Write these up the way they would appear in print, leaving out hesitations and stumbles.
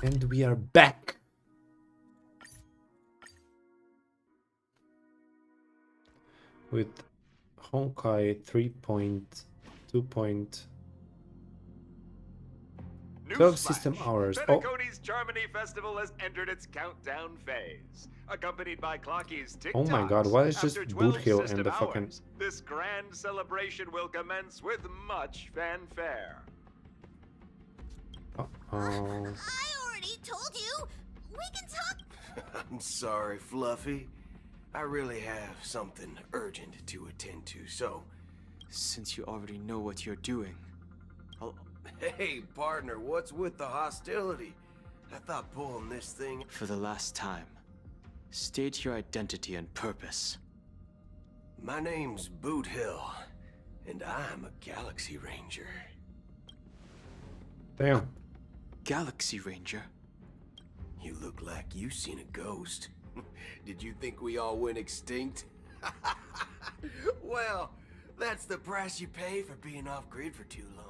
And we are back. With Honkai 3.2. 12 system hours. Oh, PENACONY's Germany Festival has entered its countdown phase, accompanied by Clocky's TikToks. oh my god, what is just After Boot 12 Hill system and the fucking... hours, this grand celebration will commence with much fanfare. Uh-oh. I already told you. We can talk. I'm sorry, Fluffy. I really have something urgent to attend to, so... Since you already know what you're doing, I'll... Hey, partner, what's with the hostility? I thought pulling this thing... For the last time, state your identity and purpose. My name's Boot Hill, and I'm a Galaxy Ranger. Damn. Galaxy Ranger? You look like you seen a ghost. Did you think we all went extinct? Well, that's the price you pay for being off-grid for too long.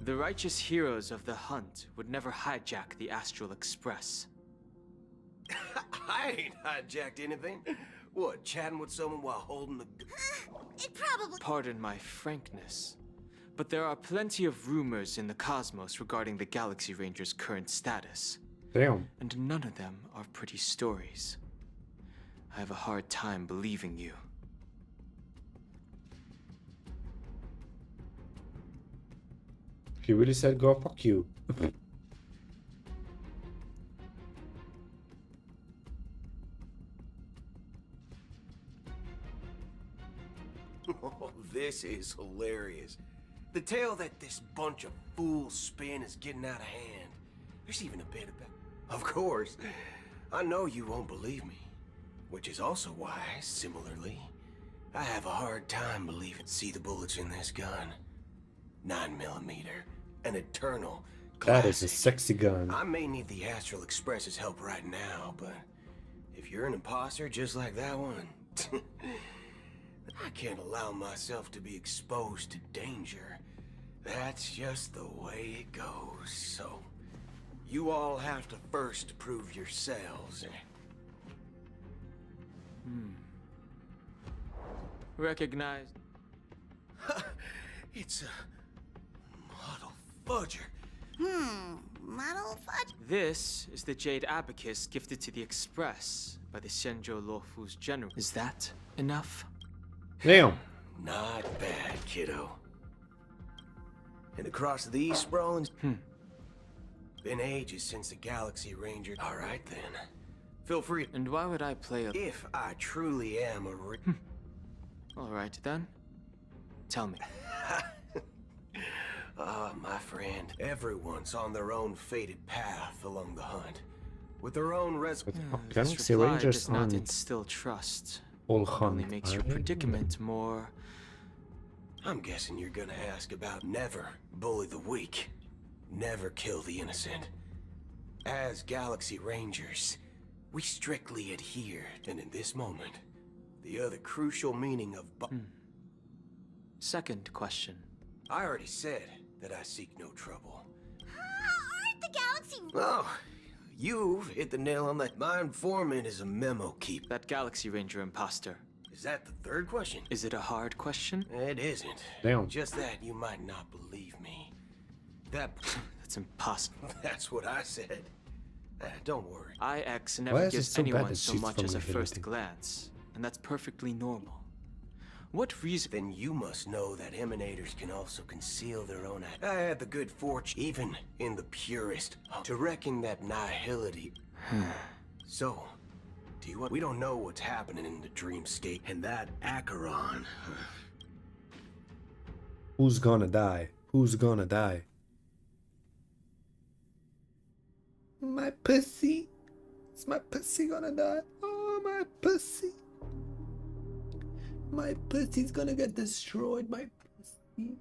The righteous heroes of the hunt would never hijack the Astral Express. I ain't hijacked anything. What, chatting with someone while holding the... It probably. Pardon my frankness, but there are plenty of rumors in the cosmos regarding the Galaxy Ranger's current status. Damn. And none of them are pretty stories. I have a hard time believing you. He really said go fuck you. Oh, this is hilarious. The tale that this bunch of fools spin is getting out of hand. There's even a bit about... Of course. I know you won't believe me. Which is also why, similarly, I have a hard time believing... See the bullets in this gun? 9mm. An eternal classic. That is a sexy gun. I may need the Astral Express's help right now, but... if you're an imposter just like that one... I can't allow myself to be exposed to danger. That's just the way it goes, so... You all have to first prove yourselves. Recognize... It's a... model fudger. Model fudge. This is the Jade Abacus gifted to the Express by the Senjo Lofu's general. Is that enough? Damn. Not bad, kiddo. And across these sprawling... Been ages since the Galaxy Ranger... Alright then. Feel free... And why would I play a... If I truly am a... Alright then. Tell me. Ah, my friend. Everyone's on their own fated path along the hunt. With their own With This Galaxy reply Rangers does not on instill trust. all It only hunt. makes your predicament more... I'm guessing you're gonna ask about never bully the weak. Never kill the innocent. As Galaxy Rangers, we strictly adhere, and in this moment, the other crucial meaning of Second question. I already said that I seek no trouble. Aren't the Galaxy... Oh, you've hit the nail on the... My informant is a memo keep. That Galaxy Ranger imposter. Is that the third question? Is it a hard question? It isn't. Damn. Just that you might not believe me. That's impossible. That's what I said. Don't worry. IX Why never is it gives so bad anyone that so she's much from as a the first Philippines? glance, and that's perfectly normal. What reason? Then you must know that emanators can also conceal their own act. I had the good fortune, even in the purest, to reckon that nihility. So, do you want? We don't know what's happening in the dreamscape, and that Acheron. Who's gonna die? Who's gonna die? My pussy. Is my pussy gonna die? Oh, my pussy. My pussy's gonna get destroyed. My pussy.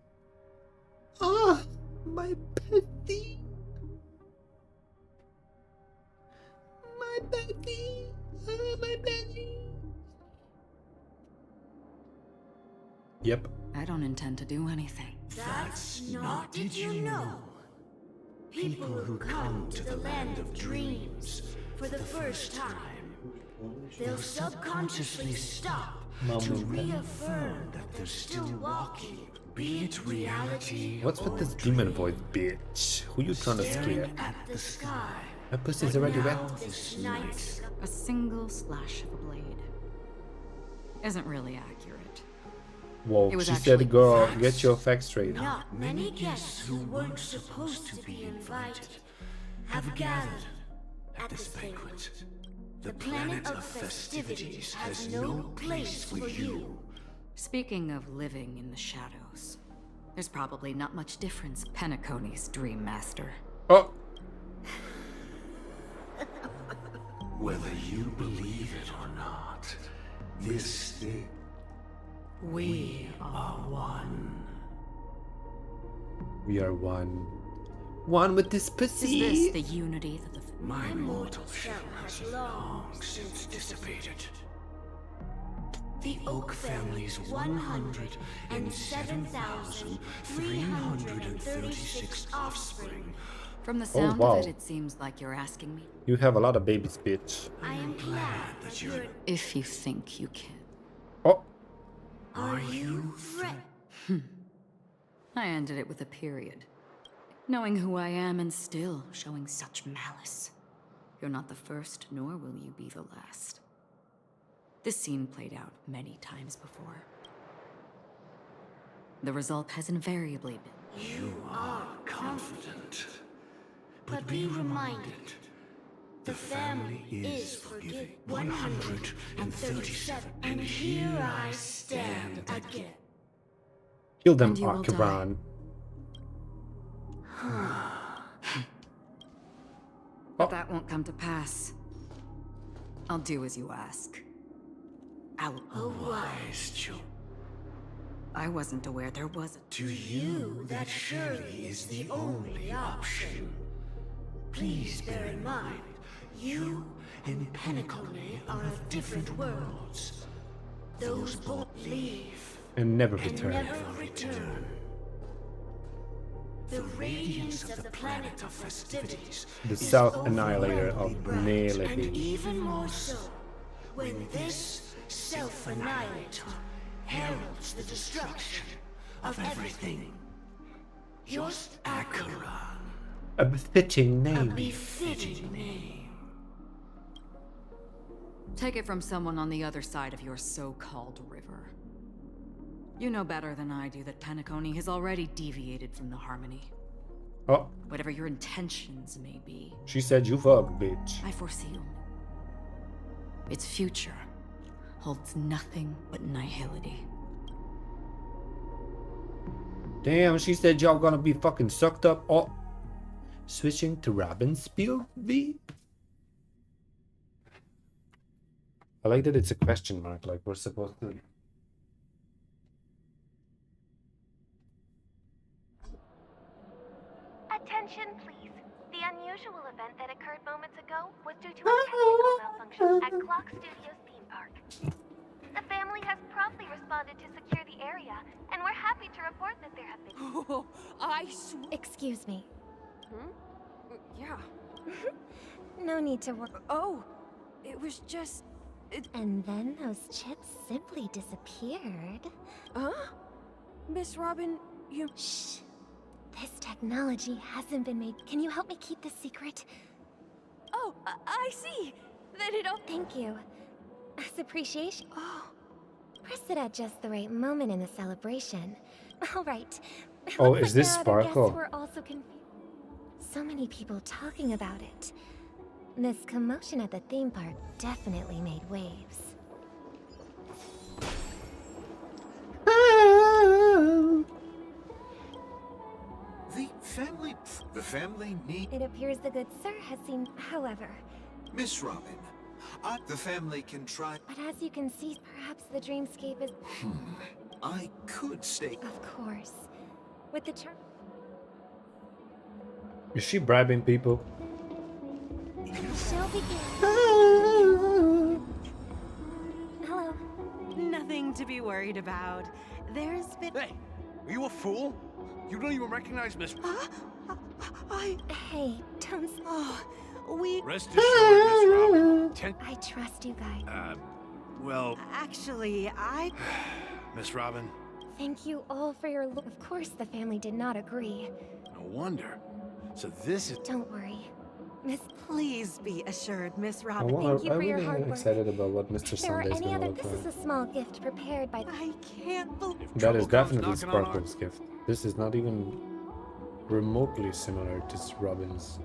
Ah, my pussy. My pussy. Oh, my pussy. Yep. I don't intend to do anything. That's not did you know? People who come to the land of dreams for the first time, they'll subconsciously stop to reaffirm that they're still walking, be it reality. What's with this demon voice, bitch? Who you trying to scare? At the sky. My pussy's already wet. This night, A single slash of a blade isn't really accurate. Whoa, It was she actually said, girl, get your facts straight. not many guests who weren't supposed to be invited have gathered at this banquet. The planet of festivities has no place for you. Speaking of living in the shadows, there's probably not much difference Pneacony's Dream Master. Oh, Whether you believe it or not, this thing, we are one. we are one. One with this Is pussy. this the unity that the... My mortal shell has long since dissipated. The Oak family's 107,336 offspring. From the sound wow. of it, it seems like you're asking me You have a lot of babies, bitch. I am glad that you're. if you think you can. Oh, Are you I ended it with a period. Knowing who I am and still showing such malice. You're not the first, nor will you be the last. This scene played out many times before. The result has invariably been You are confident. But be reminded, the family is forgiving. 137, and here I stand again. kill them, And you will die. Akiran. But that won't come to pass. I'll do as you ask. I'll... A wise choice. I wasn't aware there was a... To you, that surely is the only option. Please bear in mind, you and Pneacony are of different worlds. Those both leave And never and return. never return. The radiance of the planet of festivities The is self-annihilator of overwhelmingly bright, Pneacony. and even more so when this self-annihilator heralds the destruction of everything. Yours, Akaran, A befitting a name. befitting name. Take it from someone on the other side of your so-called river. You know better than I do that Pneacony has already deviated from the harmony. Oh, Whatever your intentions may be, she said you fuck, bitch. I foresee only. Its future holds nothing but nihility. Damn, she said y'all gonna be fucking sucked up. Oh, switching to Robin's POV. I like that it's a question mark, like we're supposed to. Attention, please. The unusual event that occurred moments ago was due to a technical malfunction at Clock Studios theme park. The family has promptly responded to secure the area, and we're happy to report that there have been... Oh, I swear. Excuse me. Yeah. No need to worry. Oh, it was just. And then those chips simply disappeared. Huh? Miss Robin, you. Shh. This technology hasn't been made. Can you help me keep this secret? Oh, I see. Then it all. Thank you. As appreciation. Oh. Press it at just the right moment in the celebration. All right. Oh, Looks is this like there are other Sparkle? guests who are also confused. So many people talking about it. This commotion at the theme park definitely made waves. The family need It appears the good sir has seen, however. Miss Robin. The family can try. But as you can see, perhaps the dreamscape is... I could stay. Of course. With the charm... Is she bribing people? She'll begin. Hello. Nothing. nothing to be worried about. There's been... Hey, are you a fool? You don't even recognize Miss... Hey, don't... Oh, we... Rest assured, Miss Robin. I trust you guys. Well... Actually, Miss Robin, Thank you all for your... Of course the family did not agree. no wonder. So this is... Don't worry. Miss... Please be assured, Miss I Robin. want, Thank you I'm for your really hard work. excited about what Mr. If there are Sunday's any gonna other... look This like. is a small gift prepared by... I can't believe... If That trouble is comes definitely knocking on our- Sparkle's gift. This is not even remotely similar to Robin's.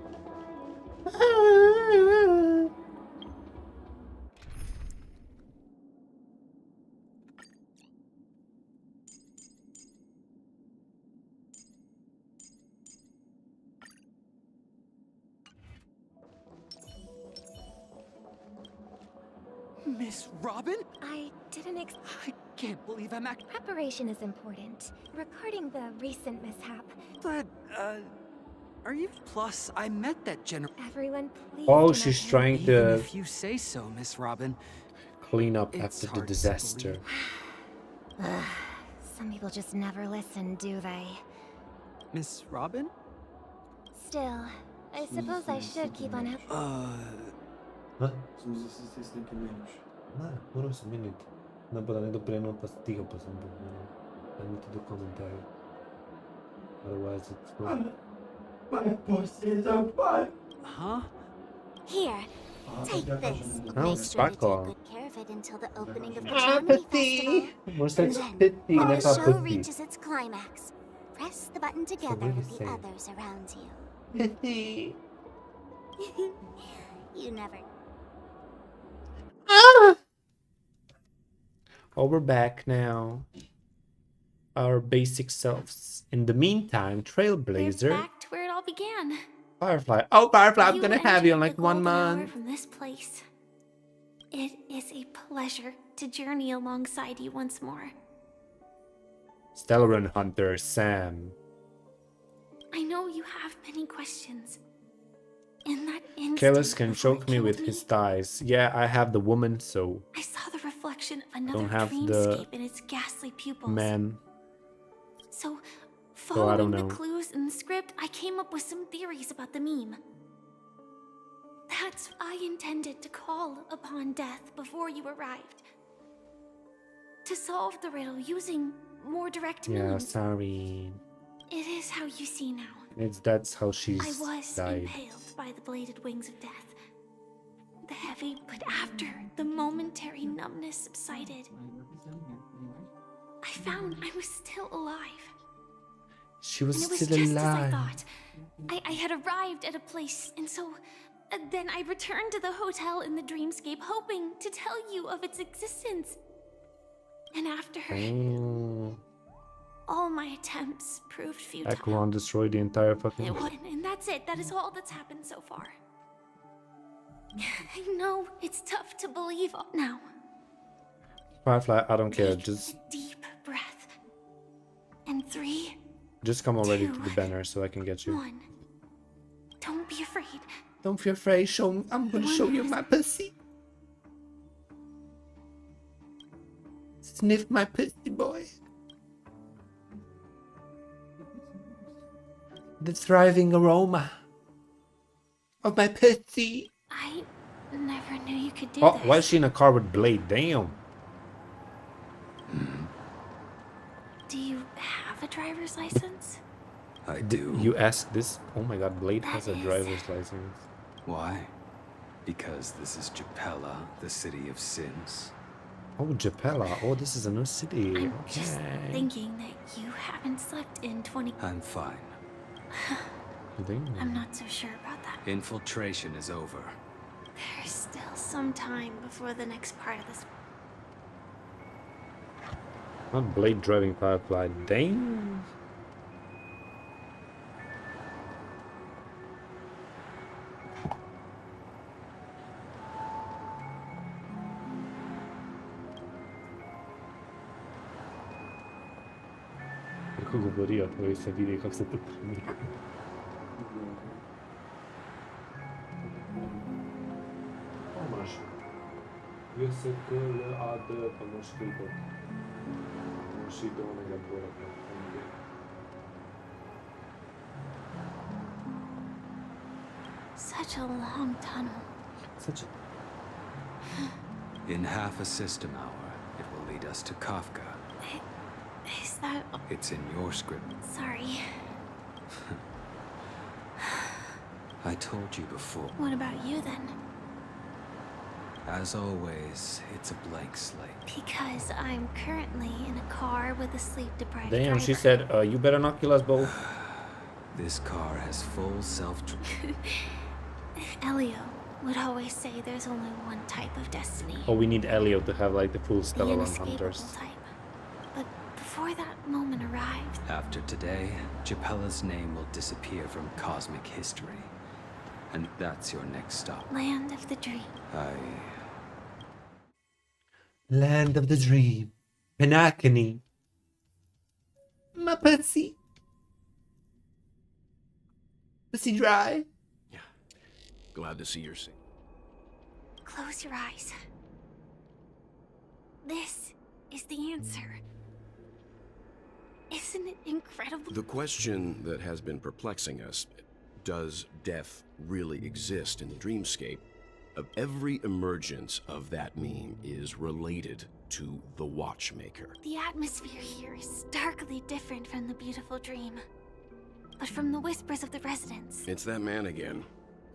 Miss Robin? I didn't I can't believe I'm act- Preparation is important. Regarding the recent mishap, But, are you... Plus, I met that general... everyone please... Oh, do she's not trying Even to if you say so, Miss Robin. clean up It's after the hard to disaster. Ugh, some people just never listen, do they? Miss Robin? Still, I suppose I should keep on helping. Hã? Não, demorou um minuto. Não, para nem do prêmio para diga para um pouco. É muito do comentário. Otherwise it's good. Huh? Here, take this. Oh, Make sure to sparkle. take good care of it until the opening of the Pneacony Festival. Mostra And que then, pity, when né, the show paputi? reaches its climax, press the button together really with the saying? others around you. Pity. You never... Oh, we're back now. Our basic selves. In the meantime, We're Trailblazer, back to where it all began. Firefly. Oh, Firefly, I'm You gonna have you in entered like the 1 golden hour month. from this place. It is a pleasure to journey alongside you once more. Stellarin Hunter, Sam. I know you have many questions. In that instant, Kalis can before it choke me with killed his thighs. Yeah, I have the woman, so I saw the reflection of another don't have dreamscape the in its ghastly pupils. man. So, I following don't the know. clues in the script, I came up with some theories about the meme. That's I intended to call upon death before you arrived. To solve the riddle using more direct Yeah, means. sorry. It is how you see now. That's how I she's was died. impaled by the bladed wings of death. The heavy, but after the momentary numbness subsided, I found I was still alive. She was And it was still just as I alive. thought. I had arrived at a place, and so then I returned to the hotel in the dreamscape, hoping to tell you of its existence. And after Oh, all my attempts proved futile. Acheron destroyed the entire fucking. And that's it. That is all that's happened so far. I know it's tough to believe now. Firefly, I don't care. Take Just a deep breath. And 3, come already to 2, the banner so I can get you. 1. Don't be afraid. Don't be afraid. Show me. I'm gonna show you my pussy. Sniff my pussy, boy. The thriving aroma of my pussy. I never knew you could do Oh, this. why is she in a car with Blade? Damn. Do you have a driver's license? I do. You ask this? Oh my god, Blade has a That is- driver's license. Why? Because this is Japella, the city of sins. Oh, Japella. Oh, this is a new city. I'm just Okay. thinking that you haven't slept in 20... I'm fine. Damn. I'm not so sure about that. Infiltration is over. There's still some time before the next part of this. Not Blade driving Firefly. Damn. Легко говори, твои видео как се тъпни. يسكر عادة مشكلة مشيدون جبورة. Such a long tunnel. Such a... In half a system hour, it will lead us to Kafka. Is that... It's in your script. Sorry. I told you before. What about you then? As always, it's a blank slate. Because I'm currently in a car with a sleep-deprived Damn, driver. she said, you better not kill us both. This car has full self... Elio would always say there's only one type of destiny. Oh, we need Elio to have like the full The Stellar Run inescapable Hunters. type. But before that moment arrived... After today, Japella's name will disappear from cosmic history. And that's your next stop. Land of the Dream. Land of the Dream. Pneacony. My pussy. Pussy dry. Yeah. Glad to see you're safe. Close your eyes. This is the answer. Isn't it incredible? The question that has been perplexing us, does death really exist in the dreamscape? Of every emergence of that meme is related to the Watchmaker. The atmosphere here is starkly different from the beautiful dream. But from the whispers of the residents. It's that man again.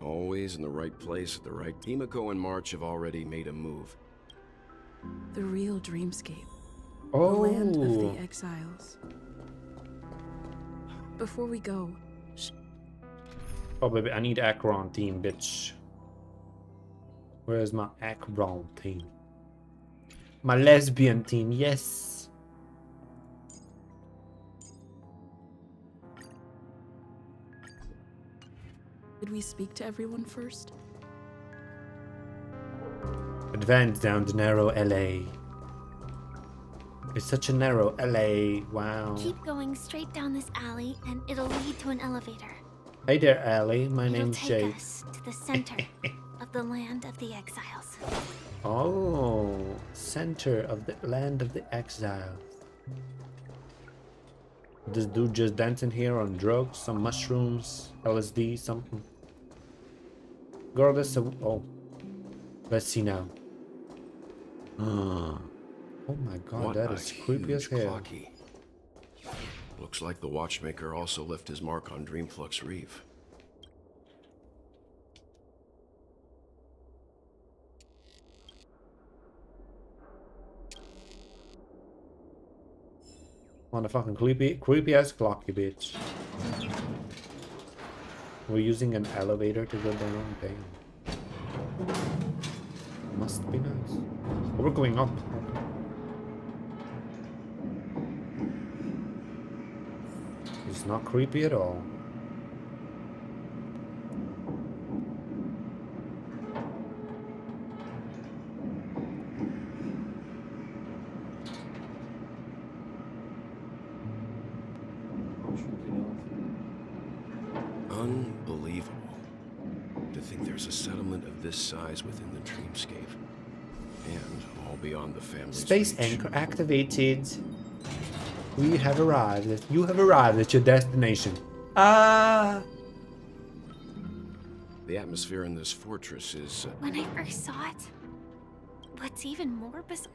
Always in the right place at the right... Pneacony and March have already made a move. The real dreamscape. Oh. The land of the exiles. Before we go... Oh, baby, I need Akron team, bitch. Where's my Akron team? My lesbian team, yes. Did we speak to everyone first? Advance down the narrow alley. It's such a narrow alley, wow. Keep going straight down this alley and it'll lead to an elevator. Hey there, Allie. My name's It'll Jake. take us to the center of the land of the exiles. Oh, center of the land of the exiles. This dude just dancing here on drugs, some mushrooms, LSD, something. Girl, that's a... Oh. Let's see now. Oh my god, What that a is creepy as huge hell. clock key. Looks like the Watchmaker also left his mark on Dreamflux Reef. On a fucking creepy ass clock, you bitch. We're using an elevator to go down. Damn. Must be nice. Oh, we're going up. It's not creepy at all. Unbelievable. To think there's a settlement of this size within the dreamscape. And all beyond the family's Space reach. anchor activated. We have arrived. You have arrived at your destination. Ah! The atmosphere in this fortress is... When I first saw it, what's even more bizarre...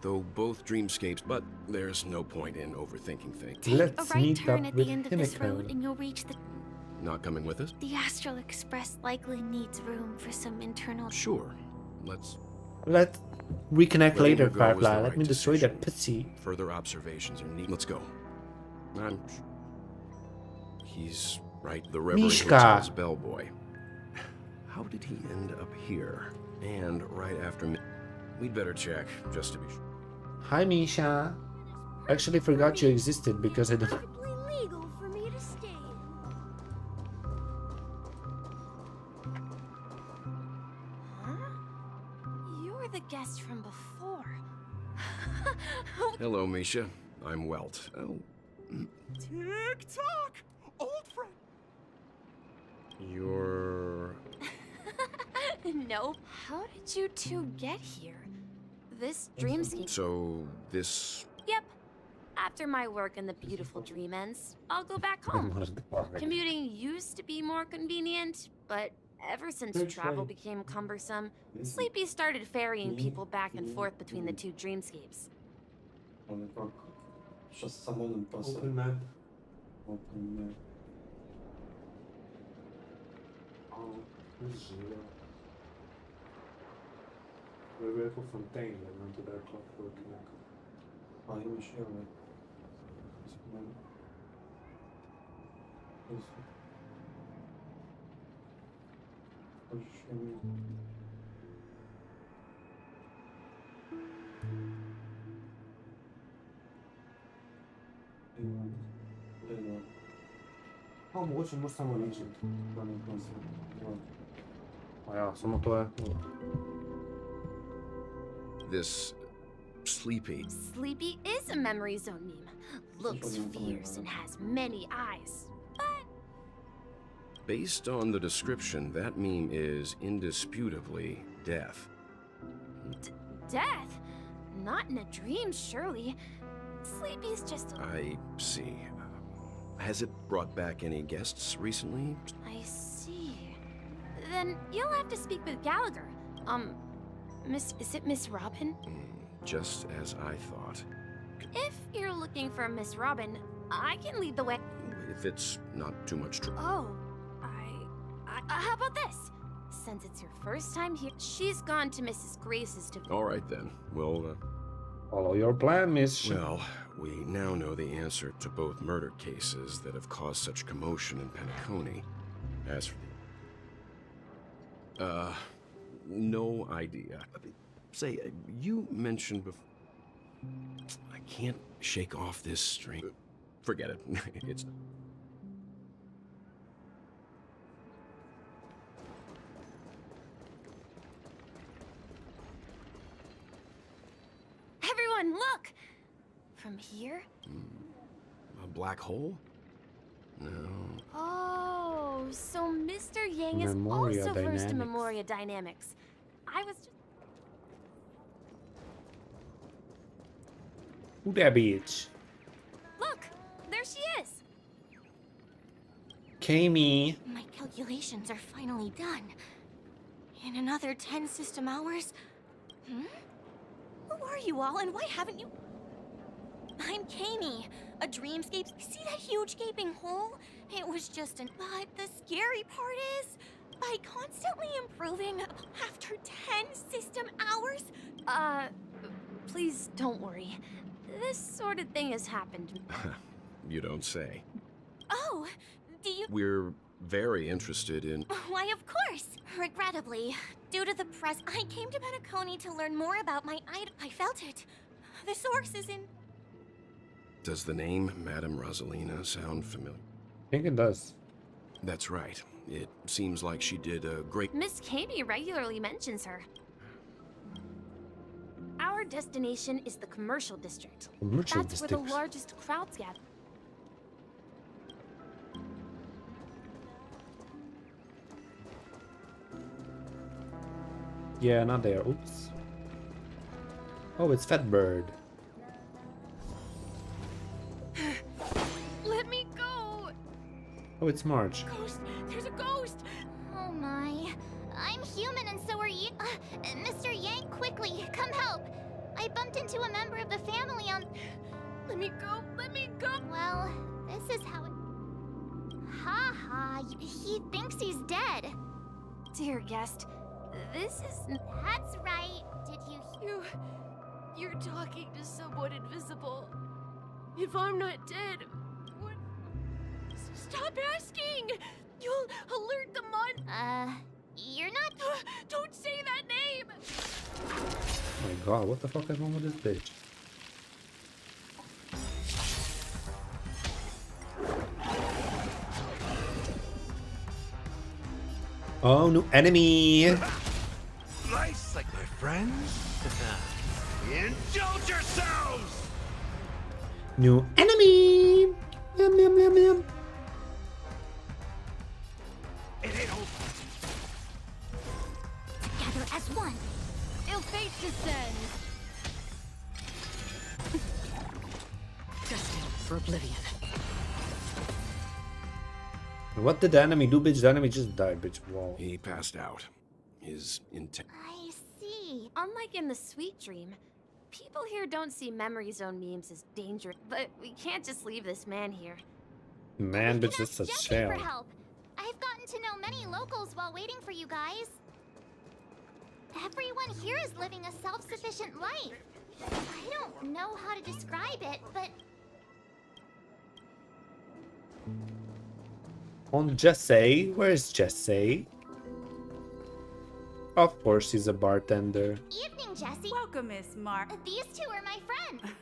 Though both dreamscapes, but there's no point in overthinking things. Take Let's a right meet turn up at with the end of this Pneacony. road and you'll reach the... Not coming with us? The Astral Express likely needs room for some internal... Sure. Let's reconnect Letting later, her go was Firefly. the Let right me destroy decision. that pussy. Further observations are needed. Let's go. He's right. The Reverend Mishka. Hotel's bellboy. How did he end up here? And right after me. We'd better check, just to be sure. Hi, Misha. I actually forgot you existed because I don't... Legal for me to stay in. Huh? You're the guest from before. Hello, Misha. I'm Welt. Oh. Tick-tock! Old friend! You're... Nope. How did you two get here? This dreamscape. So, this... Yep. After my work in the beautiful dream ends, I'll go back home. Commuting used to be more convenient, but ever since travel became cumbersome, Sleepy started ferrying people back and forth between the two dreamscapes. Open map. Open map. Oh, giro. Vai ver com fontaine, não te dar clockwork, né? Aí mexeu, né? Isso. Legal. Ah, może można liczyć. Ja, samo to je. This... Sleepy. Sleepy is a memory zone meme. Looks fierce and has many eyes. Based on the description, that meme is indisputably death. Death? Not in a dream, surely. Sleepy's just a... I see. Has it brought back any guests recently? I see. Then you'll have to speak with Gallagher. Is it Miss Robin? Just as I thought. If you're looking for Miss Robin, I can lead the way. If it's not too much trouble. Oh, how about this? Since it's your first time here, she's gone to Mrs. Grace's to... All right then, we'll follow your plan, Miss. Well, we now know the answer to both murder cases that have caused such commotion in Pneacony. As for the... no idea. Say, you mentioned before... I can't shake off this string. Forget it. It's... Everyone, look! From here? A black hole? No. Oh, so Mr. Yang is Memoria also versed in dynamics. Memoria dynamics. I was just... Who that bitch? Look! There she is! Kami. My calculations are finally done. In another 10 system hours? Who are you all, and why haven't you... I'm Kami, a dreamscape. See that huge gaping hole? It was just an... But the scary part is, by constantly improving after 10 system hours... Please don't worry. This sort of thing has happened. You don't say. Oh, do you... We're very interested in... Why, of course. Regrettably, due to the press, I came to Pneacony to learn more about my idol. I felt it. The source is in... Does the name Madame Rosalina sound familiar? I think it does. That's right. It seems like she did a great... Miss Kami regularly mentions her. Our destination is the commercial district. Commercial That's where the district. largest crowds gather. Yeah, not there. Oops. Oh, it's Fatbird. Let me go! Oh, it's Marge. Ghost! There's a ghost! Oh my. I'm human and so are you. Mr. Yang, quickly, come help. I bumped into a member of the family on... Let me go! Let me go! Well, this is how it... Ha ha, he thinks he's dead. Dear guest, this is... That's right. Did you... You're talking to someone invisible. If I'm not dead, what? Stop asking! You'll alert them on... You're not... Don't say that name! Oh my god, what the fuck is wrong with this bitch? Oh, new enemy! Nice, like my friends. Indulge yourselves! New enemy! Yum, yum, yum, yum. It ain't over. Together as one. Ill fate descends. for oblivion. What did the enemy do, bitch? The enemy just died, bitch. Whoa. He passed out. His intent. I see. Unlike in the Sweet Dream, people here don't see Memory Zone memes as dangerous. But we can't just leave this man here. Man, bitch, that's a Jesse shell. for help. I've gotten to know many locals while waiting for you guys. Everyone here is living a self-sufficient life. I don't know how to describe it, but On Jesse? Where's Jesse? Of course, she's a bartender. evening, Jesse. Welcome, Miss Mark. These two are my friends.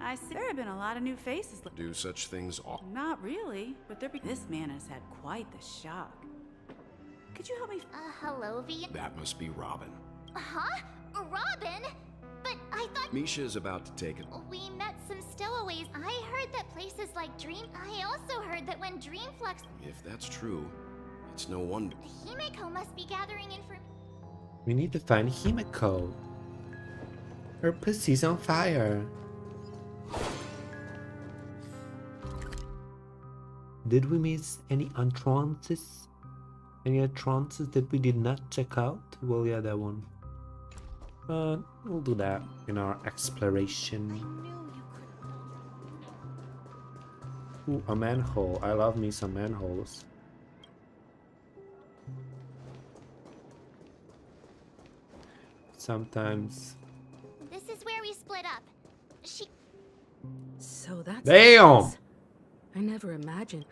I see there have been a lot of new faces. Do such things all. Not really, but this man has had quite the shock. Could you help me? Hello, V. That must be Robin. Huh? Robin? But I thought Misha is about to take it. we met some stowaways. I heard that places like Dream. I also heard that when Dreamflux, If that's true, it's no wonder. Himeko must be gathering information. We need to find Himeko. Her pussy's on fire. Did we miss any entrances? Any entrances that we did not check out? Well, yeah, that one. But we'll do that in our exploration. Ooh, a manhole. I love me some manholes. Sometimes. This is where we split up. She. So that's Damn! I never imagined.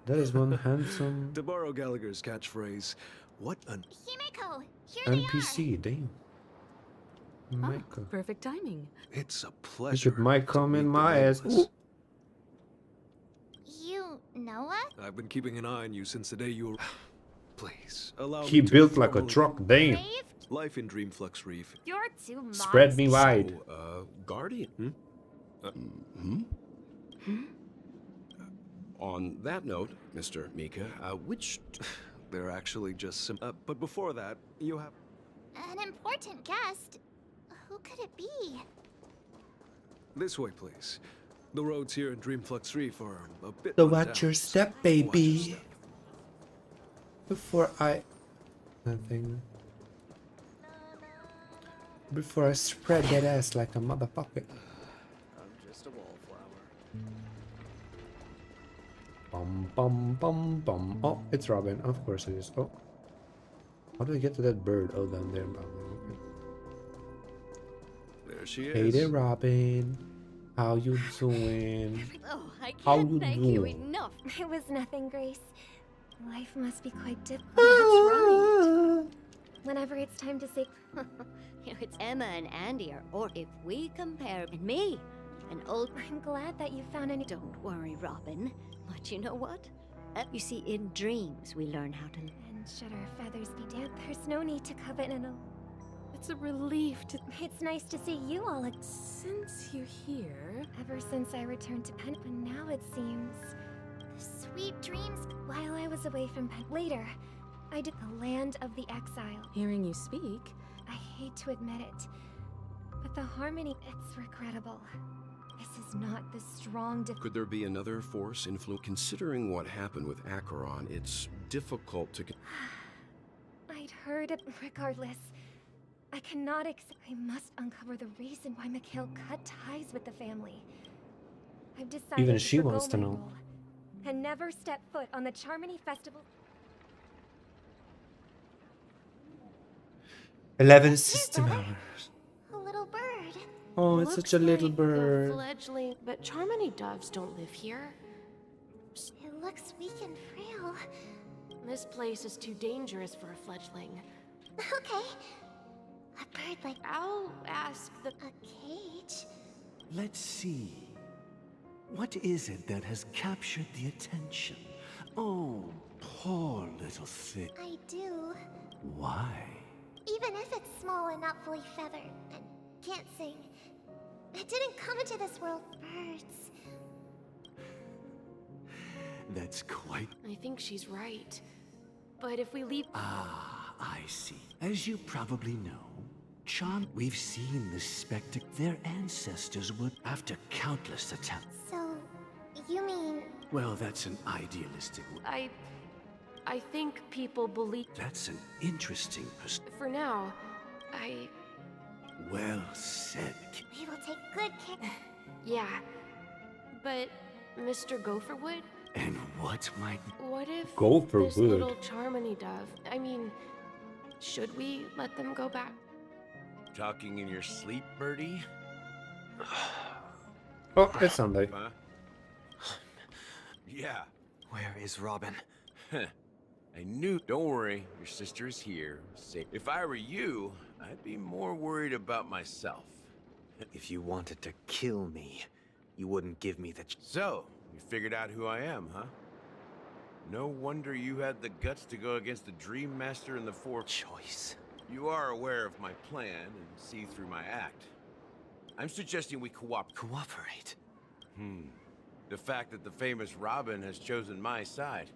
That is one handsome To borrow Gallagher's catchphrase, what an Himeko, here they NPC. Damn. Michael. Perfect timing. It's a You pleasure. should might come in my ass. Ooh. are. You know us? I've been keeping an eye on you since the day you were. Please allow He me to built like a formally- truck. Damn. Brave? Life in Dreamflux Reef. You're too modest. Spread me wide. So, Guardian. On that note, Mr. Mika, which. They're actually just but before that, you have. An important guest. Who could it be? This way, please. The roads here in Dreamflux Reef are a bit. So run watch down. your step, baby. Before I. Nothing. Before I spread that ass like a motherfucker. I'm just a wallflower. Bum bum bum bum. Oh, it's Robin. Of course it is. Oh. How do I get to that bird? Oh, down there. Okay. There she is. Hey there, Robin. How you doing? Oh, I How can't you thank you doing? enough. It was nothing, Grace. Life must be quite difficult. That's right. Whenever it's time to say, It's Emma and Andy are, or if we compare, and me, an old. I'm glad that you found any. Don't worry, Robin. But you know what? You see, in dreams we learn how to. And should our feathers be damp, there's no need to covet an. It's a relief to. It's nice to see you all. Since you're here. Ever since I returned to Pen, but now it seems. Sweet dreams. While I was away from Pen, later, I did the land of the exile. Hearing you speak. I hate to admit it, but the harmony, it's regrettable. This is not the strong. Could there be another force influence? Considering what happened with Acheron, it's difficult to. I'd heard it. Regardless, I cannot accept. I must uncover the reason why Mikhail cut ties with the family. I've decided Even to she forgo wants to my know. role and never step foot on the Charmony Festival. 11 system hours. A little bird. Oh, it's such a little bird. Fledgling, but Charmony doves don't live here. It looks weak and frail. This place is too dangerous for a fledgling. Okay. A bird like. I'll ask the. A cage? Let's see. What is it that has captured the attention? Oh, poor little thing. I do. Why? Even if it's small and not fully feathered and can't sing, it didn't come into this world birds. That's quite. I think she's right. But if we leave. Ah, I see. As you probably know, we've seen this spectacle. Their ancestors would, after countless attempts. So You mean... Well, that's an idealistic... I think people believe... That's an interesting For now, Well said. We will take good care... Yeah. But, Mr. Gopherwood? And what might... What if Gopherwood? this little Charmony dove... I mean, should we let them go back? Talking in your sleep, Birdie? Oh, it's Sunday. Huh? Yeah. Where is Robin? I knew. Don't worry, your sister is here. Safe. If I were you, I'd be more worried about myself. If you wanted to kill me, you wouldn't give me the... So, you figured out who I am, huh? No wonder you had the guts to go against the Dream Master in the choice. You are aware of my plan and see through my act. I'm suggesting we Cooperate? The fact that the famous Robin has chosen my side.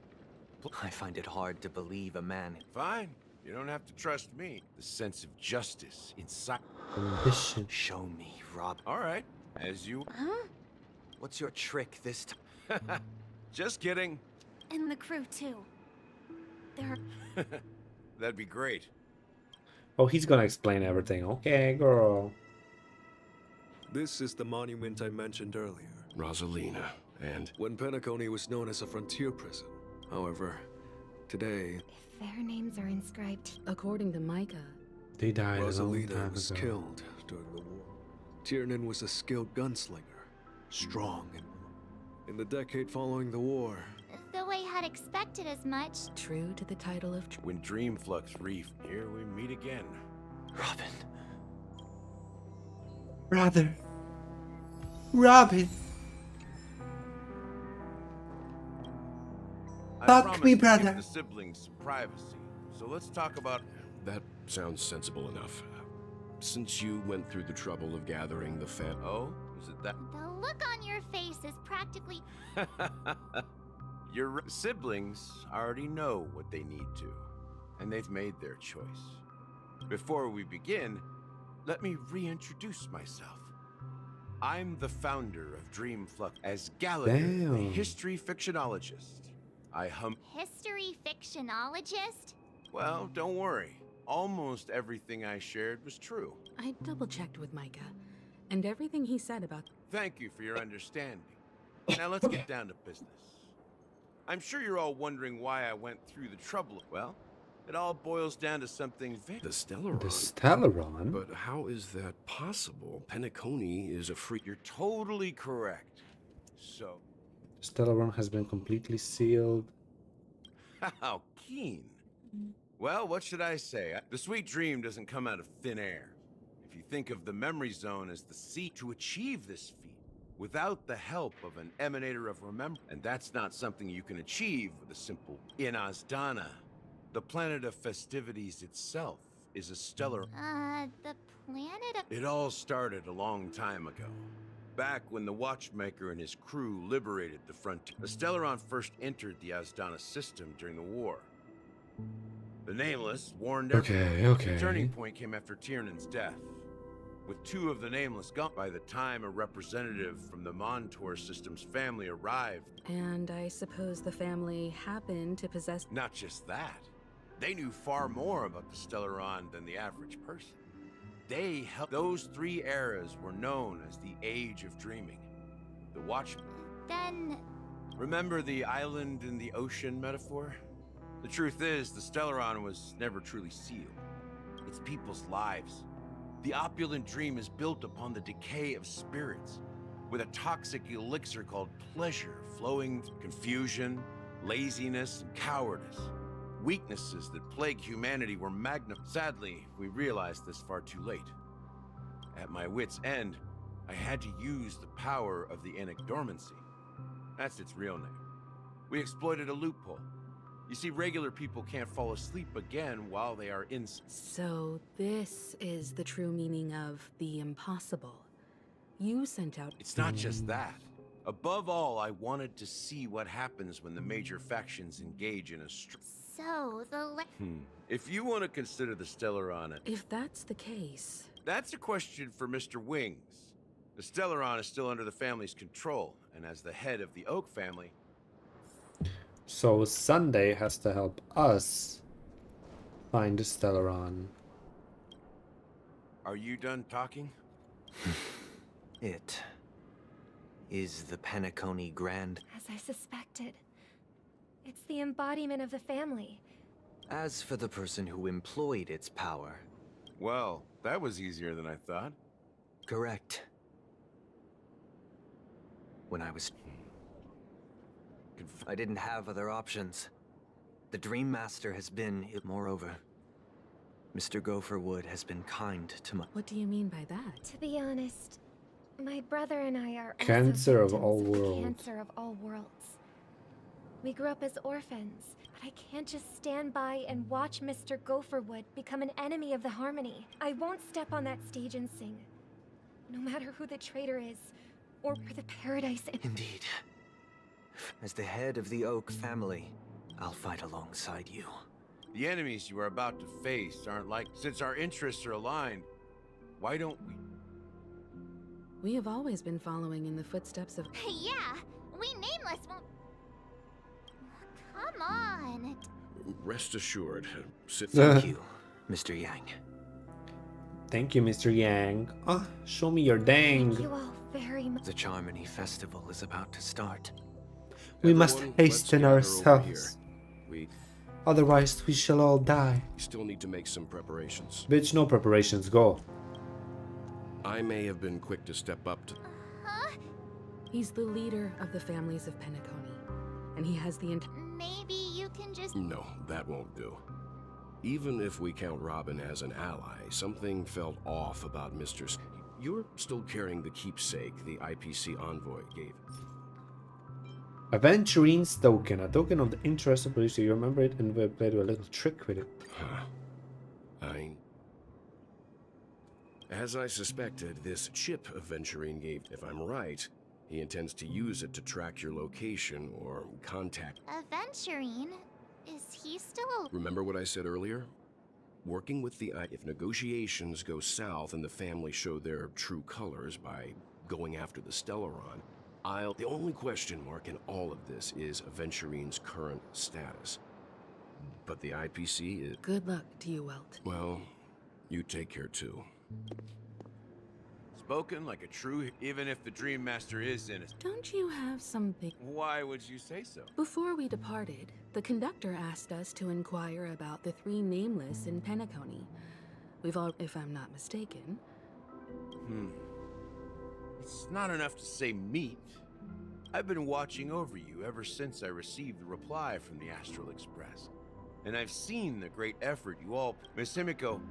I find it hard to believe a man... Fine. You don't have to trust me. The sense of justice inside... Ambition. Show me, Rob. All right. As you... Huh? What's your trick this time? Just kidding. And the crew, too. They're... That'd be great. Oh, he's gonna explain everything. Okay, girl. This is the monument I mentioned earlier. Rosalina, and... When Pneacony was known as a frontier prison. However, today... If their names are inscribed... According to Micah... They died a long Rosalina time was ago. killed during the war. Tiernan was a skilled gunslinger, strong and... In the decade following the war... Though I had expected as much... True to the title of... When Dreamflux Reef, here we meet again. Robin. Brother. Robin. I Fuck promised me, to brother. give the siblings some privacy. So let's talk about... That sounds sensible enough. Since you went through the trouble of gathering the fam... Oh? Is it that? The look on your face is practically... Your siblings already know what they need to. And they've made their choice. Before we begin, let me reintroduce myself. I'm the founder of Dreamflux as Gallagher, the Damn. history fictionologist. History fictionologist? Well, don't worry. Almost everything I shared was true. I double-checked with Micah, and everything he said about... Thank you for your understanding. Now let's get down to business. I'm sure you're all wondering why I went through the trouble. Well, it all boils down to something very... The Stellaron? The Stellaron? But how is that possible? Pneacony is a free... You're totally correct. So... Stellaron has been completely sealed. How keen. Well, what should I say? The sweet dream doesn't come out of thin air. If you think of the memory zone as the seat to achieve this feat, without the help of an emanator of remembrance, and that's not something you can achieve with a simple... In Azdana, the planet of festivities itself is a stellar... The planet of... It all started a long time ago. Back when the Watchmaker and his crew liberated the frontier. The Stellaron first entered the Azdana system during the war. The Nameless warned everyone. The turning point came after Tiernan's death. With two of the Nameless gone by the time a representative from the Montour system's family arrived. And I suppose the family happened to possess... Not just that. They knew far more about the Stellaron than the average person. They helped. Those three eras were known as the Age of Dreaming. The Watchmen. Then... Remember the island in the ocean metaphor? The truth is, the Stellaron was never truly sealed. It's people's lives. The opulent dream is built upon the decay of spirits, with a toxic elixir called pleasure flowing through confusion, laziness, and cowardice. Weaknesses that plague humanity were magnified. Sadly, we realized this far too late. At my wit's end, I had to use the power of the Dormancy. That's its real name. We exploited a loophole. You see, regular people can't fall asleep again while they are in... So this is the true meaning of the impossible. You sent out... It's not just that. Above all, I wanted to see what happens when the major factions engage in a So, the... If you want to consider the Stellaron... If that's the case... That's a question for Mr. Wings. The Stellaron is still under the family's control, and as the head of the Oak family... So Sunday has to help us find the Stellaron. Are you done talking? It is the Pneacony Grand. As I suspected. It's the embodiment of the family. As for the person who employed its power... Well, that was easier than I thought. Correct. When I was... I didn't have other options. The Dream Master has been... Moreover, Mr. Gopherwood has been kind to my... What do you mean by that? To be honest, my brother and I are Cancer of also all victims worlds. Cancer of all worlds. We grew up as orphans, but I can't just stand by and watch Mr. Gopherwood become an enemy of the Harmony. I won't step on that stage and sing, no matter who the traitor is, or where the paradise is. Indeed. As the head of the Oak family, I'll fight alongside you. The enemies you are about to face aren't like... Since our interests are aligned, why don't we... We have always been following in the footsteps of... Yeah, we Nameless won't... Come on. Rest assured. Sit Thank you, Mr. Yang. Thank you, Mr. Yang. Oh, show me your dang. Thank you all very much. The Charmony Festival is about to start. We must Everyone, hasten let's gather over ourselves. We Otherwise, we shall all die. still need to make some preparations. Bitch, no preparations. Go. I may have been quick to step up to... He's the leader of the families of Pneacony, and he has the Maybe you can just... No, that won't do. Even if we count Robin as an ally, something felt off about Mr. You're still carrying the keepsake the IPC envoy gave. Aventurine's token. A token of the interest of police. You remember it and we played a little trick with it. As I suspected, this chip Aventurine gave, if I'm right, he intends to use it to track your location or contact. Aventurine? Is he still... Remember what I said earlier? Working with the if negotiations go south and the family show their true colors by going after the Stellaron, the only question mark in all of this is Aventurine's current status. But the IPC is... Good luck to you, Welt. Well, you take care too. Spoken like a true... Even if the Dream Master is innocent. Don't you have something... Why would you say so? Before we departed, the conductor asked us to inquire about the 3 Nameless in Pneacony. We've all, if I'm not mistaken... It's not enough to say meet. I've been watching over you ever since I received the reply from the Astral Express. And I've seen the great effort you all... Miss Himiko,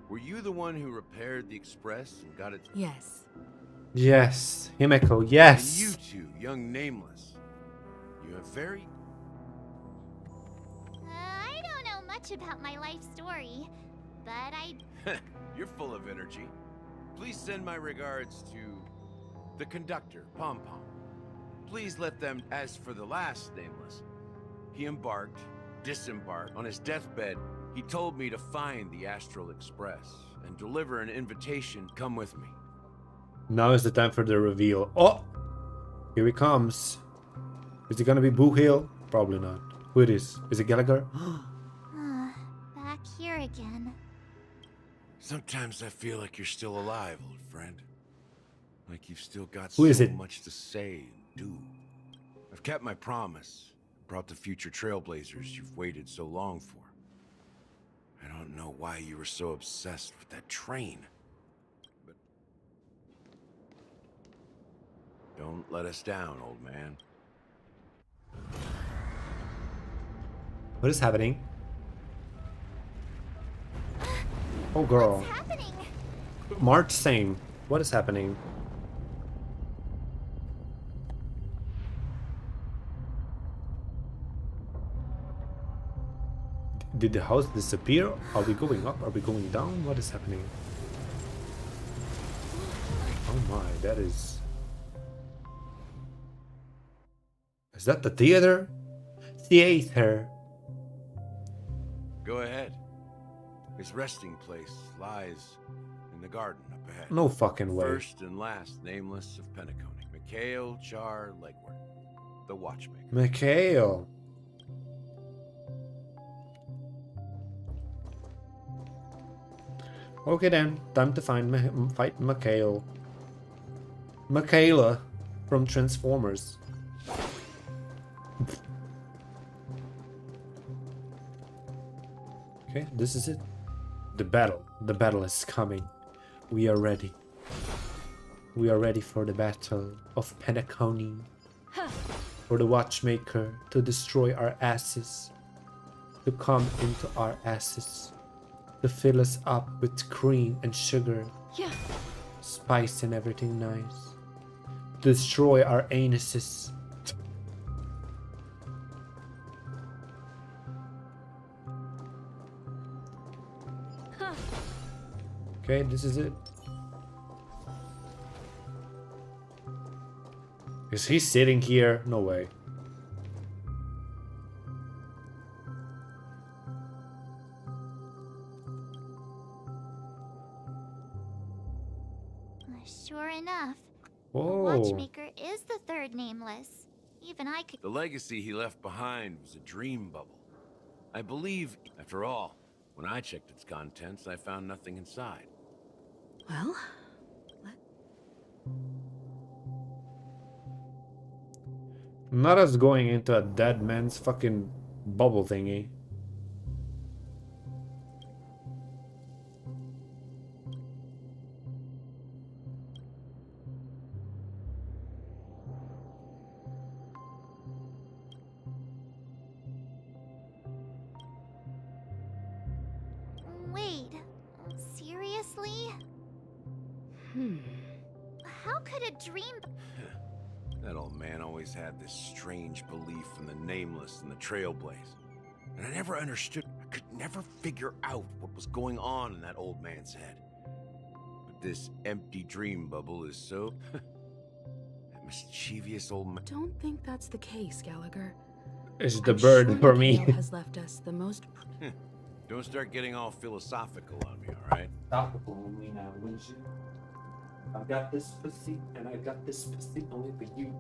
were you the one who repaired the Express and got it... Yes. Yes. Himeko, yes. And you two, young Nameless, you have very... I don't know much about my life story, but I... You're full of energy. Please send my regards to the conductor, Pom Pom. Please let them... As for the last Nameless, he embarked, disembarked. On his deathbed, he told me to find the Astral Express and deliver an invitation. Come with me. Now is the time for the reveal. Oh! Here he comes. Is it gonna be Boo Hill? Probably not. Who it is? Is it Gallagher? Back here again. Sometimes I feel like you're still alive, old friend. Like you've still got Who is so it? much to say and do. I've kept my promise. Brought the future Trailblazers you've waited so long for. I don't know why you were so obsessed with that train. But don't let us down, old man. What is happening? Oh girl. What's happening? March same. What is happening? Did the house disappear? Are we going up? Are we going down? What is happening? Oh my, that is... Is that the theater? Theater. Go ahead. His resting place lies in the garden up ahead. No fucking way. First and last nameless of Pneacony. Mikhail Char Legworth, the watchmaker. Mikhail. Okay then, time to fight Mikhail. Michaela from Transformers. Okay, this is it. The battle. The battle is coming. We are ready. We are ready for the battle of Pneacony. For the watchmaker to destroy our asses. To come into our asses. To fill us up with cream and sugar. Yeah. Spice and everything nice. Destroy our anuses. Okay, this is it. Is he sitting here? No way. Sure enough, Whoa. the watchmaker is the third nameless. Even I could. The legacy he left behind was a dream bubble. I believe, after all, when I checked its contents, I found nothing inside. Well, Not us going into a dead man's fucking bubble thingy. Wait, seriously? How could a dream? That old man always had this strange belief in the nameless and the Trailblaze. And I never understood, I could never figure out what was going on in that old man's head. But this empty dream bubble is so... that mischievous old man... Don't think that's the case, Gallagher. It's the I'm bird sure for me. Mikhail has left us the most... Don't start getting all philosophical on me, alright? Philosophical on me now, wouldn't you? I got this pussy, and I got this pussy only for you.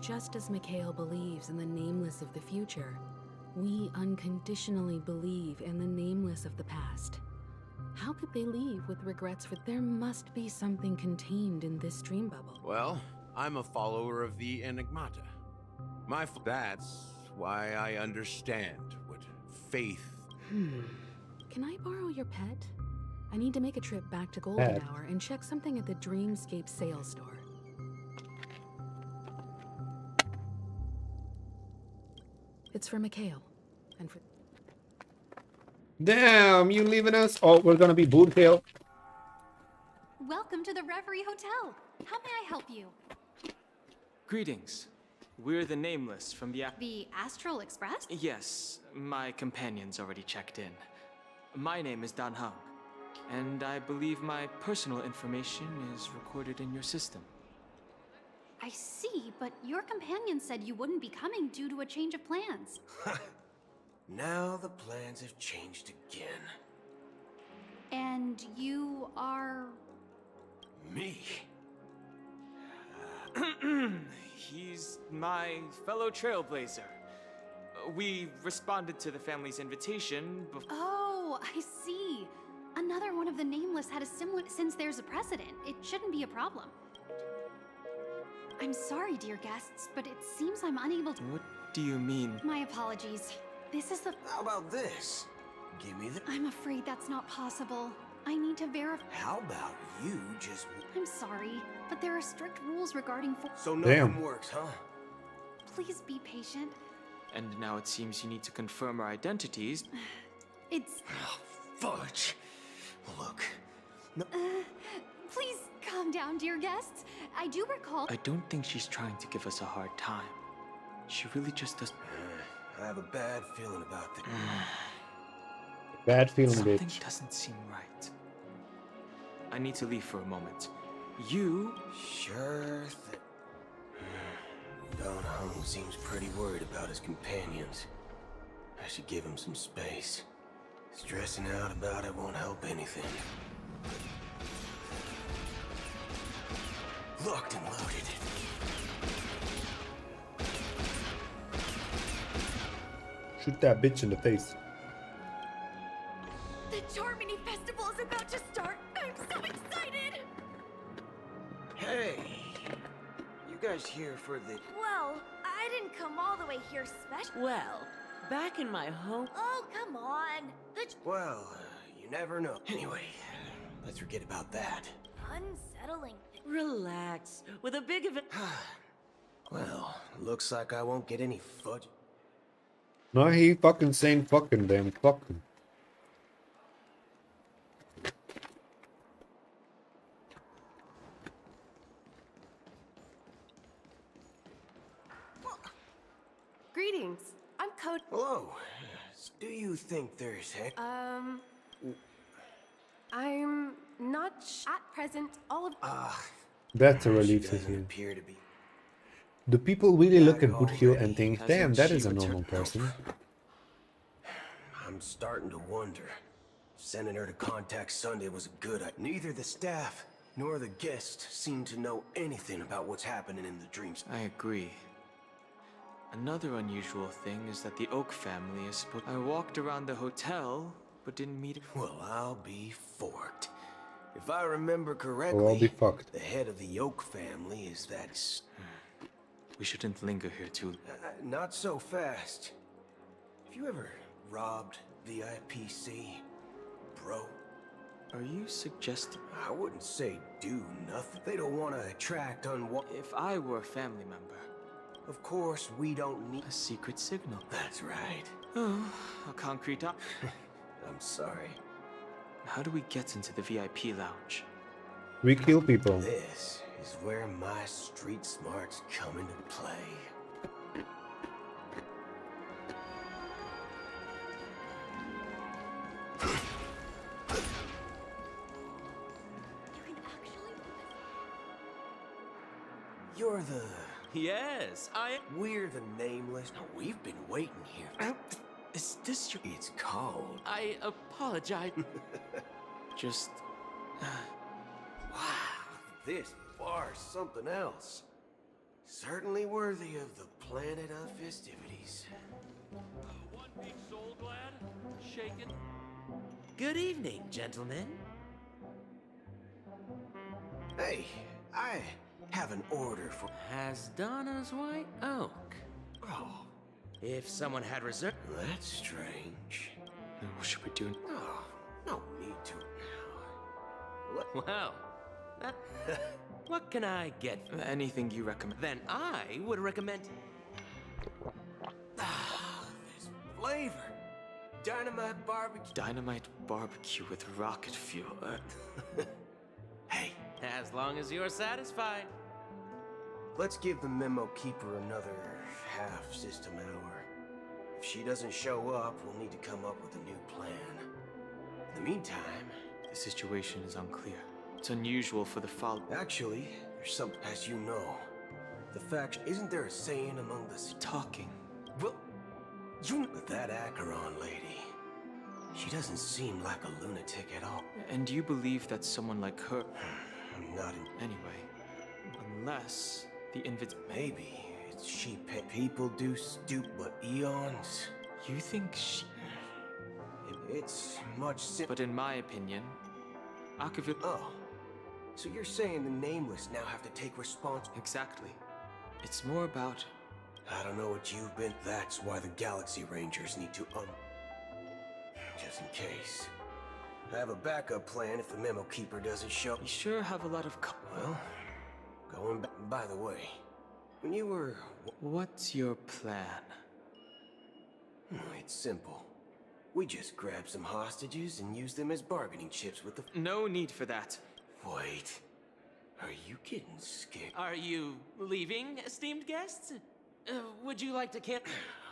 Just as Mikhail believes in the nameless of the future, we unconditionally believe in the nameless of the past. How could they leave with regrets for there must be something contained in this dream bubble? Well, I'm a follower of the Enigmata. That's why I understand what faith... Can I borrow your pet? I need to make a trip back to Golden Pet? Hour and check something at the Dreamscape sales store. It's for Mikhail. And for... Damn, you leaving us? Oh, we're gonna be boot hill. Welcome to the Reverie Hotel. How may I help you? Greetings. We're the Nameless from The Astral Express? Yes, my companion's already checked in. My name is Dan Hung, and I believe my personal information is recorded in your system. I see, but your companion said you wouldn't be coming due to a change of plans. Now the plans have changed again. And you are... Me? He's my fellow Trailblazer. We responded to the family's invitation before... Oh, I see. Another one of the Nameless had a similar... Since there's a precedent, it shouldn't be a problem. I'm sorry, dear guests, but it seems I'm unable to... What do you mean? My apologies. This is the... How about this? Give me the... I'm afraid that's not possible. I need to verify... How about you just... I'm sorry, but there are strict rules regarding... So nothing works, huh? Please be patient. And now it seems you need to confirm our identities. It's... Oh, fudge. Look. No... Please calm down, dear guests. I do recall... I don't think she's trying to give us a hard time. She really just does... I have a bad feeling about this. Bad feeling, Something bitch. doesn't seem right. I need to leave for a moment. You... Sure Don Hung seems pretty worried about his companions. I should give him some space. Stressing out about it won't help anything. Locked and loaded. Shoot that bitch in the face. The Charmony Festival is about to start. I'm so excited. Hey, you guys here for the... Well, I didn't come all the way here special. Well, back in my home. Oh, come on. Well, you never know. Anyway, let's forget about that. Unsettling. Relax. With a big event. Well, looks like I won't get any fudge. No, he fucking saying fucking them. Fucking. Greetings. I'm Code. Hello. Do you think there's I'm not at present. All of. That's a relief to hear. appear to be... Do people really look at Woodhill and think, damn, that is a normal person? I'm starting to wonder. Sending her to contact Sunday was a good idea. Neither the staff nor the guests seem to know anything about what's happening in the dreams. I agree. Another unusual thing is that the Oak family is supposed... I walked around the hotel, but didn't meet... Well, I'll be forked. If I remember correctly, Well, I'll be fucked. the head of the Oak family is that... We shouldn't linger here too... not so fast. Have you ever robbed VIPC, bro? Are you suggesting... I wouldn't say do nothing. They don't want to attract If I were a family member... Of course, we don't need... A secret signal. That's right. Oh, a concrete op... I'm sorry. How do we get into the VIP lounge? We kill people. This is where my street smarts come into play. You're the... Yes, We're the Nameless. Now, we've been waiting here. Is this your... It's called... I apologize. Just... Wow, this bar's something else. Certainly worthy of the planet of festivities. One big soul glad, shaken. Good evening, gentlemen. Hey, I have an order for... Has Donna's White Oak? Oh, If someone had reserved... that's strange. Then what should we do? Oh, no need to now. Well, that... what can I get? Anything you recommend. Then I would recommend... This flavor. Dynamite barbecue. Dynamite barbecue with rocket fuel. Hey, As long as you're satisfied. let's give the memo keeper another half system hour. If she doesn't show up, we'll need to come up with a new plan. In the meantime... The situation is unclear. It's unusual for the fall. Actually, there's some... As you know, the fact... Isn't there a saying among the... Talking. Well, you... But that Acheron lady, she doesn't seem like a lunatic at all. And you believe that someone like her... I'm not in... Anyway, unless the Maybe it's she people do stoop, but eons. You think she... It's much But in my opinion, Akavir... Oh, so you're saying the Nameless now have to take response? Exactly. It's more about... I don't know what you've been... That's why the Galaxy Rangers need to just in case. I have a backup plan if the memo keeper doesn't show. You sure have a lot of... Well, going back... By the way, when you were... What's your plan? It's simple. We just grab some hostages and use them as bargaining chips with the... No need for that. Wait. Are you getting scared? Are you leaving, esteemed guests? Would you like to camp?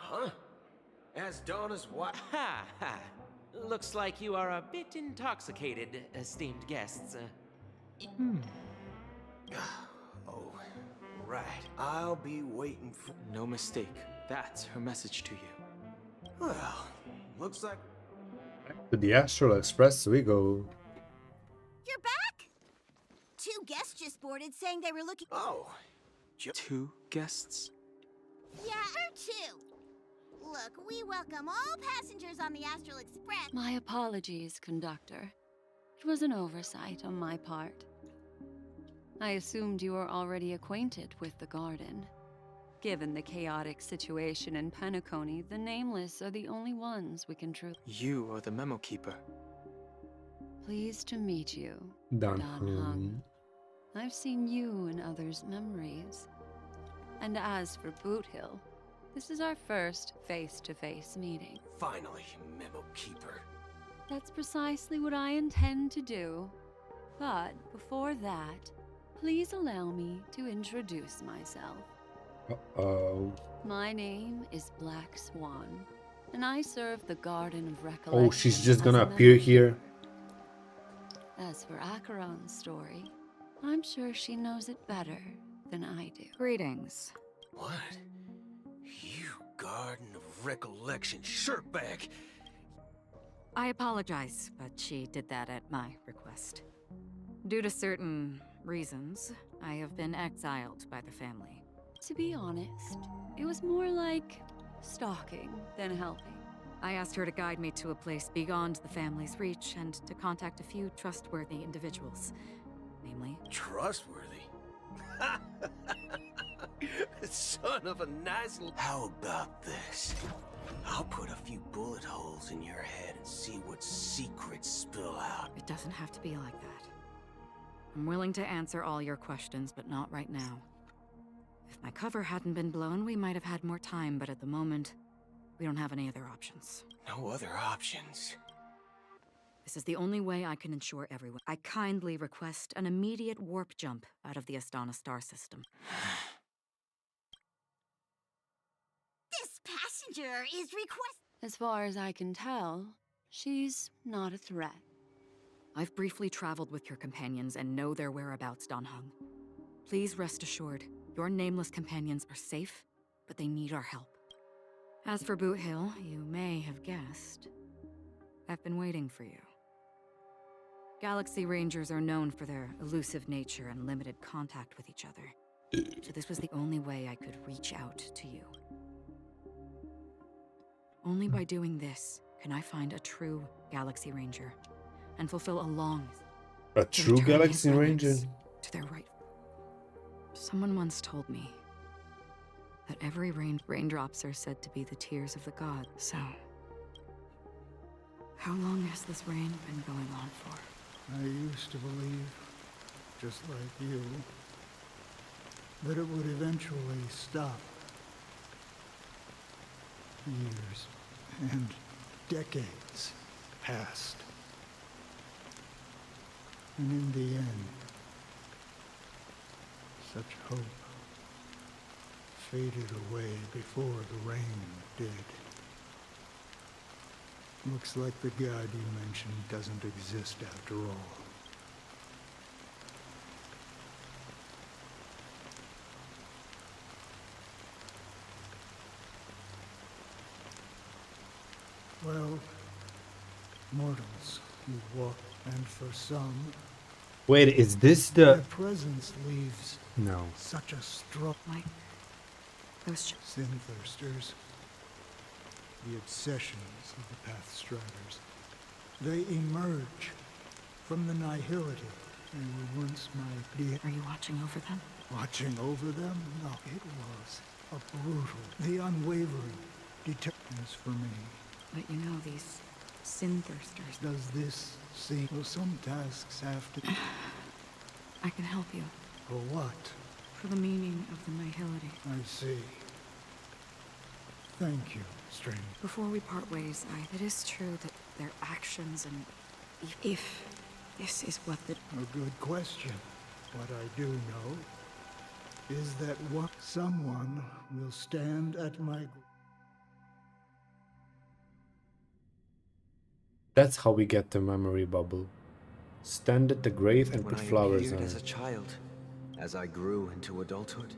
Huh? As Donna's what? Ha ha. Looks like you are a bit intoxicated, esteemed guests. Oh, right. I'll be waiting for... No mistake. That's her message to you. Well, looks like... To the Astral Express we go. You're back? Two guests just boarded saying they were looking... Oh. 2 guests? Yeah, or 2. Look, we welcome all passengers on the Astral Express. My apologies, conductor. It was an oversight on my part. I assumed you were already acquainted with the garden. Given the chaotic situation in Pneacony, the Nameless are the only ones we can truly... You are the memo keeper. Pleased to meet you, Dan Hung. I've seen you in others' memories. And as for Boot Hill, this is our first face-to-face meeting. Finally, memo keeper. That's precisely what I intend to do. But before that, please allow me to introduce myself. Uh-oh. My name is Black Swan, and I serve the Garden of Recollection. Oh, she's just gonna appear here. As for Acheron's story, I'm sure she knows it better than I do. Greetings. What? You Garden of Recollection shirtbag! I apologize, but she did that at my request. Due to certain reasons, I have been exiled by the family. To be honest, it was more like stalking than helping. I asked her to guide me to a place beyond the family's reach and to contact a few trustworthy individuals. Namely... Trustworthy? Son of a nice... How about this? I'll put a few bullet holes in your head and see what secrets spill out. It doesn't have to be like that. I'm willing to answer all your questions, but not right now. If my cover hadn't been blown, we might have had more time, but at the moment, we don't have any other options. No other options? This is the only way I can ensure everyone. I kindly request an immediate warp jump out of the Astana star system. This passenger is As far as I can tell, she's not a threat. I've briefly traveled with your companions and know their whereabouts, Dan Hung. Please rest assured, your nameless companions are safe, but they need our help. As for Boot Hill, you may have guessed. I've been waiting for you. Galaxy Rangers are known for their elusive nature and limited contact with each other. So this was the only way I could reach out to you. Only by doing this can I find a true Galaxy Ranger and fulfill a long... A true Galaxy Ranger? To their right. Someone once told me that every raindrops are said to be the tears of the gods. So, how long has this rain been going on for? I used to believe, just like you, that it would eventually stop. Years and decades passed. And in the end, such hope faded away before the rain did. Looks like the god you mentioned doesn't exist after all. Well, mortals who walk, and for some, Wait, is this their the... presence leaves No. such a strong... Those Sin-thirsters, the obsessions of the Pathstriders. They emerge from the nihility they were once my dear. Are you watching over them? Watching over them? No, it was a brutal, the unwavering deterrence for me. But you know, these sin-thirsters... Does this seem... Well, some tasks have to... I can help you. For what? For the meaning of the nihility. I see. Thank you, stranger. Before we part ways, it is true that their actions and... If this is what the... A good question. What I do know is that someone will stand at my... That's how we get the memory bubble. Stand at the grave and When put I flowers appeared on as a it. child, as I grew into adulthood.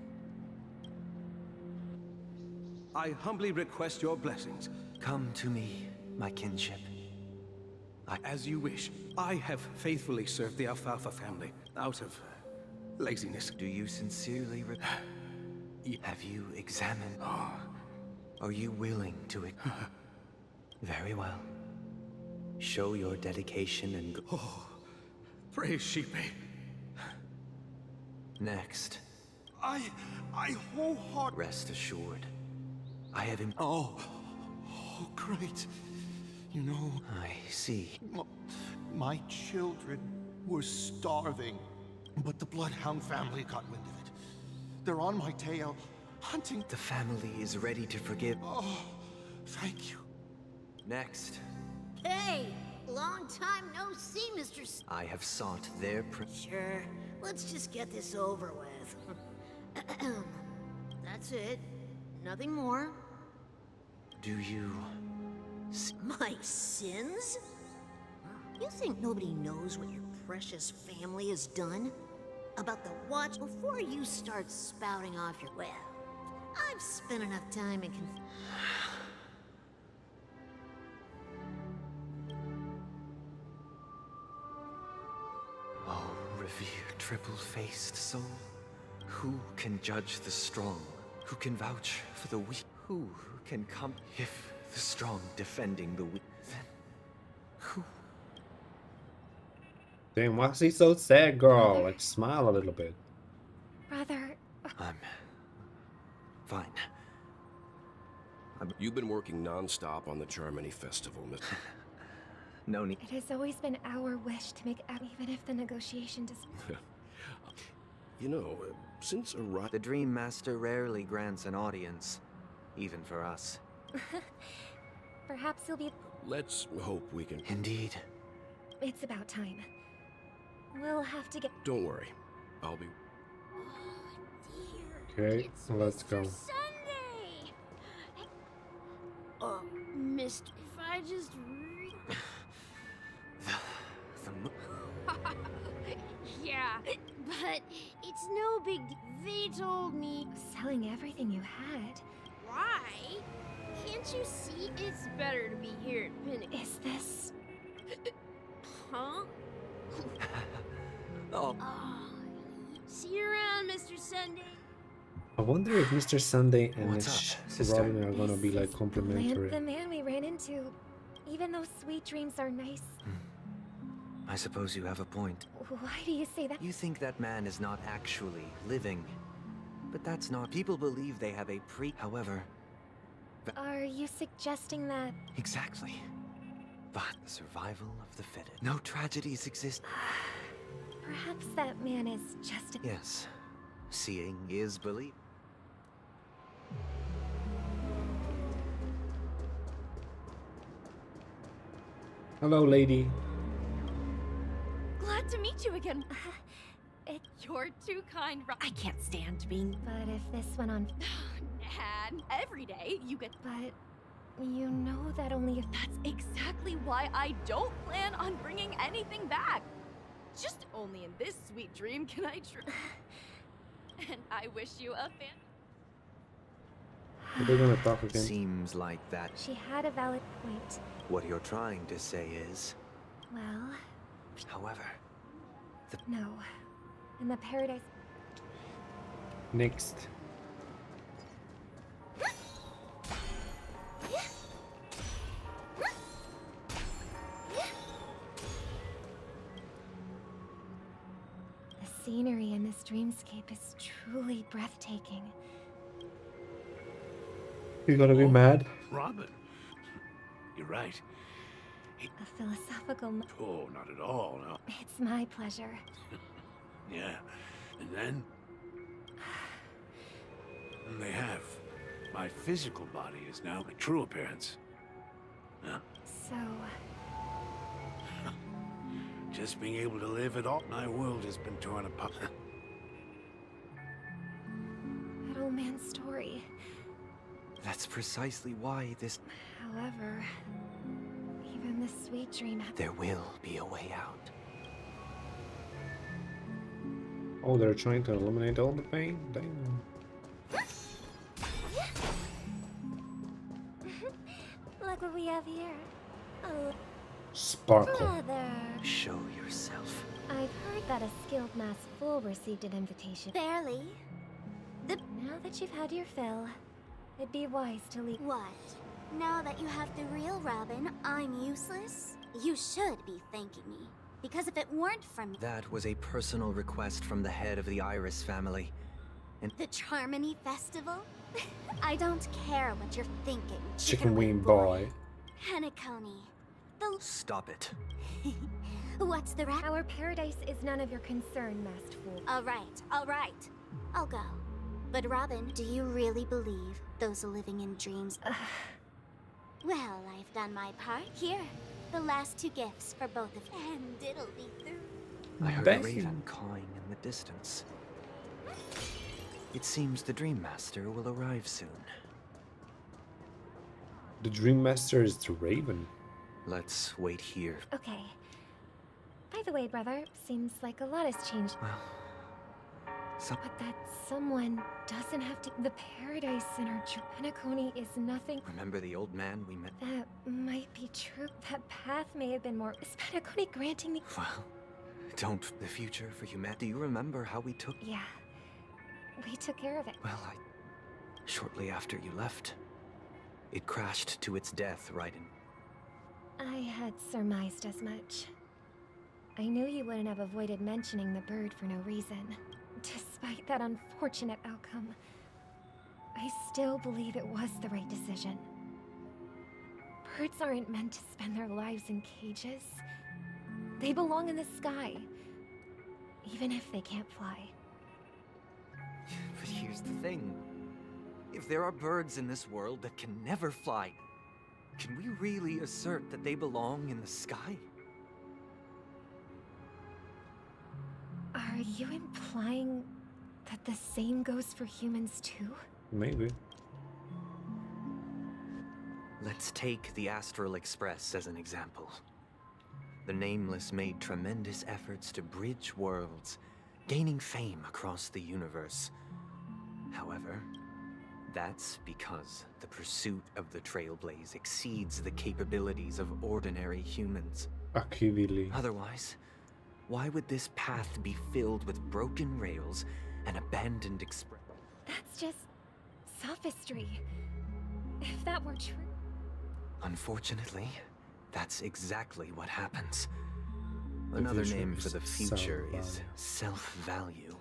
I humbly request your blessings. Come to me, my kinship. As you wish. I have faithfully served the Alfalfa family out of laziness. Do you sincerely Have you examined? Are you willing to? Very well. Show your dedication and. Praise Sheepy. Next. I wholeheartedly. Rest assured. I have him. Oh, great. You know. I see. My children were starving, but the Bloodhound family got wind of it. They're on my tail, hunting. The family is ready to forgive. Oh, thank you. Next. Hey, long time no see, Mr. I have sought their Sure, let's just get this over with. That's it. Nothing more. Do you... My sins? You think nobody knows what your precious family has done? About the watch before you start spouting off your... Well, I've spent enough time in Oh, revered triple-faced soul. Who can judge the strong? Who can vouch for the weak? Who can come if the strong defending the weak? Then who? Damn, why is he so sad, girl? Like, smile a little bit. Brother. I'm fine. You've been working non-stop on the Germany Festival, Miss. No need. It has always been our wish to make out, even if the negotiation does. You know, since arriving... The Dream Master rarely grants an audience, even for us. Perhaps he'll be... Let's hope we can... Indeed. It's about time. We'll have to get... Don't worry. I'll be... Okay, let's go. Sunday! Missed. If I just yeah, but it's no big. They told me selling everything you had. Why? Can't you see? It's better to be here at Pneacony. Is this? Huh? Oh. See you around, Mr. Sunday. I wonder if Mr. Sunday and What's up, Robin are gonna be like complimentary. The man we ran into. Even though sweet dreams are nice. I suppose you have a point. Why do you say that? You think that man is not actually living. But that's not... People believe they have a However... Are you suggesting that... Exactly. But the survival of the fittest. No tragedies exist. Perhaps that man is just... Yes. Seeing is believing. Hello, lady. Glad to meet you again. You're too kind, I can't stand being... But if this went on... Nad, every day you get... But you know that only... That's exactly why I don't plan on bringing anything back. Just only in this sweet dream can I And I wish you a fan... Are they gonna talk again? Seems like that. She had a valid point. What you're trying to say is... Well... However... No. In the paradise... Next. The scenery in this dreamscape is truly breathtaking. You gonna be mad? Robin, you're right. A philosophical... Oh, not at all, no. It's my pleasure. Yeah, and then? And they have. My physical body is now my true appearance. Huh? So... Just being able to live at all, my world has been torn apart. That old man's story. That's precisely why this... However... Even the sweet dream. There will be a way out. Oh, they're trying to eliminate all the pain? Damn. Look what we have here. Oh, Sparkle. brother. Show yourself. I've heard that a skilled masked fool received an invitation. Barely. Now that you've had your fill, it'd be wise to leave. What? Now that you have the real Robin, I'm useless? You should be thanking me. Because if it weren't for me... That was a personal request from the head of the Iris family. And The Charmony Festival? I don't care what you're thinking, Chicken wing boy. PENACONY. Stop it. What's the Our paradise is none of your concern, masked fool. All right. I'll go. But Robin, do you really believe those living in dreams? Well, I've done my part. Here, the last 2 gifts for both of you. And it'll be through. I heard a raven cawing in the distance. It seems the Dream Master will arrive soon. The Dream Master is the Raven. Let's wait here. Okay. By the way, brother, seems like a lot has changed. Well, But that someone doesn't have to... The paradise in our PENACONY is nothing... Remember the old man we met? That might be true. That path may have been more... Is PENACONY granting me... Well, don't. The future for humanity. Do you remember how we took... Yeah. We took care of it. Well, shortly after you left, it crashed to its death right in... I had surmised as much. I knew you wouldn't have avoided mentioning the bird for no reason. Despite that unfortunate outcome, I still believe it was the right decision. Birds aren't meant to spend their lives in cages. They belong in the sky, even if they can't fly. But here's the thing. If there are birds in this world that can never fly, can we really assert that they belong in the sky? Are you implying that the same goes for humans too? Maybe. Let's take the Astral Express as an example. The Nameless made tremendous efforts to bridge worlds, gaining fame across the universe. However, that's because the pursuit of the Trailblaze exceeds the capabilities of ordinary humans. Akivili. Otherwise, why would this path be filled with broken rails and abandoned express? That's just sophistry. If that were true... Unfortunately, that's exactly what happens. Another name for the future is self-value.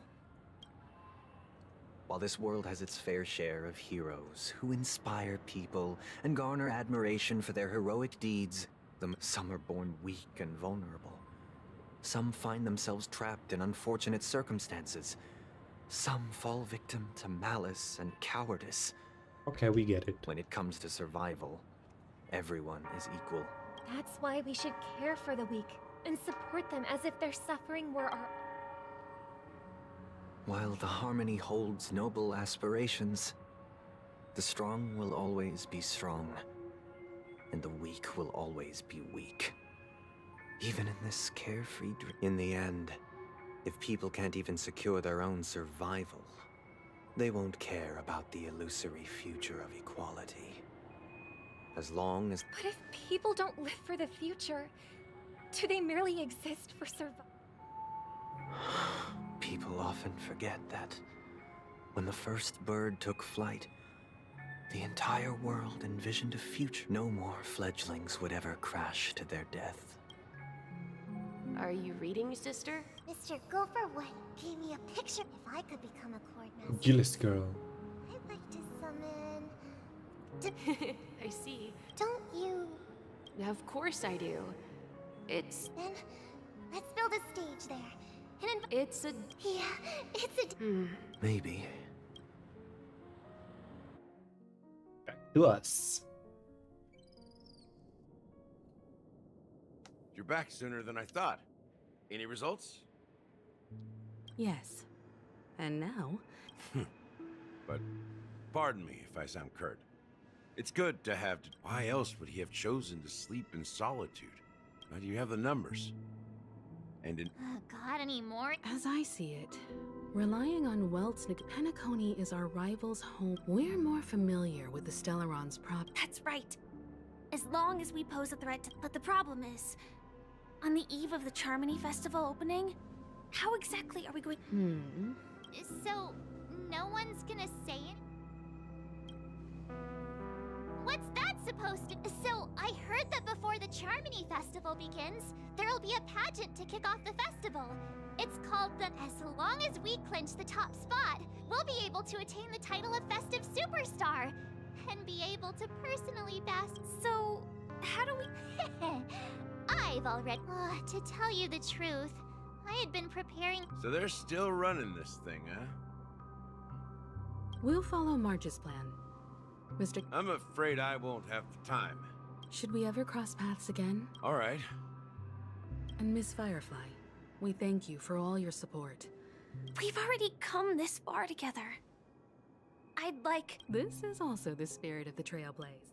While this world has its fair share of heroes who inspire people and garner admiration for their heroic deeds, some are born weak and vulnerable. Some find themselves trapped in unfortunate circumstances. Some fall victim to malice and cowardice. Okay, we get it. When it comes to survival, everyone is equal. That's why we should care for the weak and support them as if their suffering were our... While the Harmony holds noble aspirations, the strong will always be strong, and the weak will always be weak. Even in this carefree dream. In the end, if people can't even secure their own survival, they won't care about the illusory future of equality. As long as... But if people don't live for the future, do they merely exist for survival? People often forget that when the first bird took flight, the entire world envisioned a future. No more fledglings would ever crash to their death. Are you reading, sister? Mr. Gopherwood gave me a picture. If I could become a Cordmaster, Gillis girl. I'd like to summon... I see. Don't you... Of course I do. It's... Then, let's build a stage there. And it's a... Yeah, it's a... Maybe. Back to us. You're back sooner than I thought. Any results? Yes. And now? But pardon me if I sound curt. It's good to have. Why else would he have chosen to sleep in solitude? Now, do you have the numbers? And in. Got any more? As I see it, relying on Welt's Pneacony is our rival's home. We're more familiar with the Stellaron's prop. That's right. As long as we pose a threat to. But the problem is, on the eve of the Charmony Festival opening, how exactly are we going? So, no one's gonna say it? What's that supposed to? So, I heard that before the Charmony Festival begins, there'll be a pageant to kick off the festival. It's called the... As long as we clinch the top spot, we'll be able to attain the title of Festive Superstar. And be able to personally bask... So, how do we... I've already... to tell you the truth, I had been preparing... So they're still running this thing, huh? We'll follow Marge's plan. Mr. I'm afraid I won't have the time. Should we ever cross paths again? All right. And Miss Firefly, we thank you for all your support. We've already come this far together. I'd like... This is also the spirit of the Trailblaze.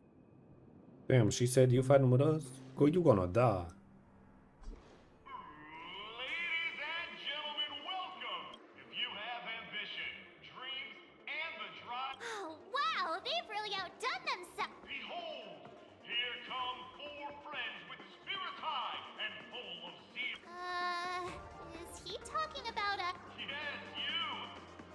Damn, she said you fighting with us? Go, you gonna die. Ladies and gentlemen, welcome! If you have ambition, dreams, and the drive... Oh, wow! They've really outdone themselves! Behold! Here come 4 friends with spirits high and full of zeal. Is he talking about a... Yes, you!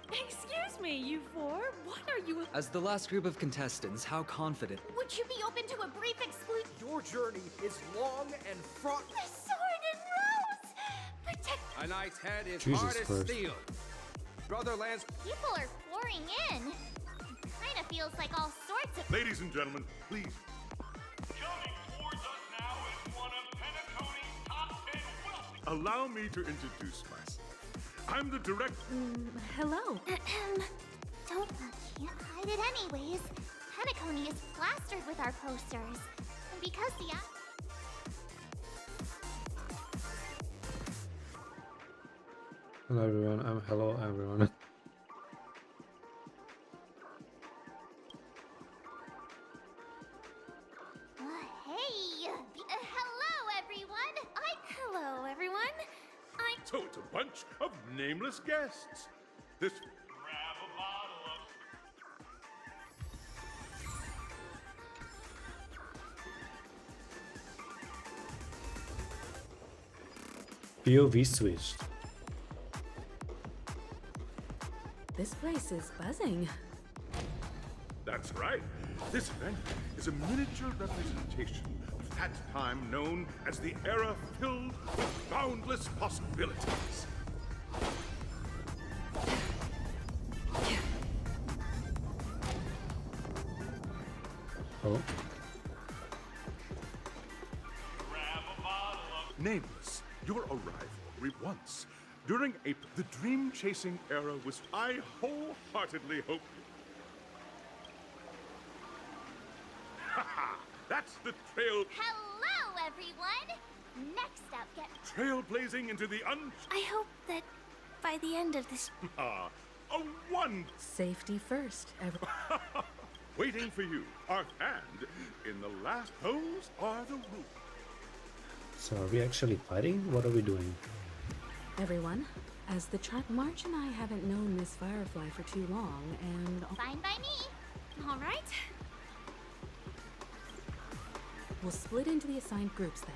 Excuse me, you 4? What are you... As the last group of contestants, how confident... Would you be open to a brief exclusion? Your journey is long and fraught. The sword and rose! Protect... A knight's head is Jesus hard as Christ. steel. Brother Lance... People are pouring in. Kinda feels like all sorts of... Ladies and gentlemen, please. Coming towards us now is one of Penacony's top 10 wealthy... Allow me to introduce myself. I'm the director... Hello. Can't hide it anyways. Penacony is plastered with our posters. And because the... Hello everyone, hello everyone. Hey! Hello, everyone! Hello, everyone. So it's a bunch of nameless guests. This... Grab a bottle of... POV switched. This place is buzzing. That's right. This event is a miniature representation of that time known as the era filled with boundless possibilities. Oh. Grab a bottle of... Nameless, your arrival once during the dream-chasing era was I wholeheartedly hope... Haha! That's the trail... Hello, everyone! Next up, get... Trailblazing into the I hope that by the end of this... a one... Safety first, Waiting for you, our hand in the last... Those are the rules. So are we actually fighting? What are we doing? Everyone, as the Marge and I haven't known Miss Firefly for too long, and... Fine by me. All right. We'll split into the assigned groups then.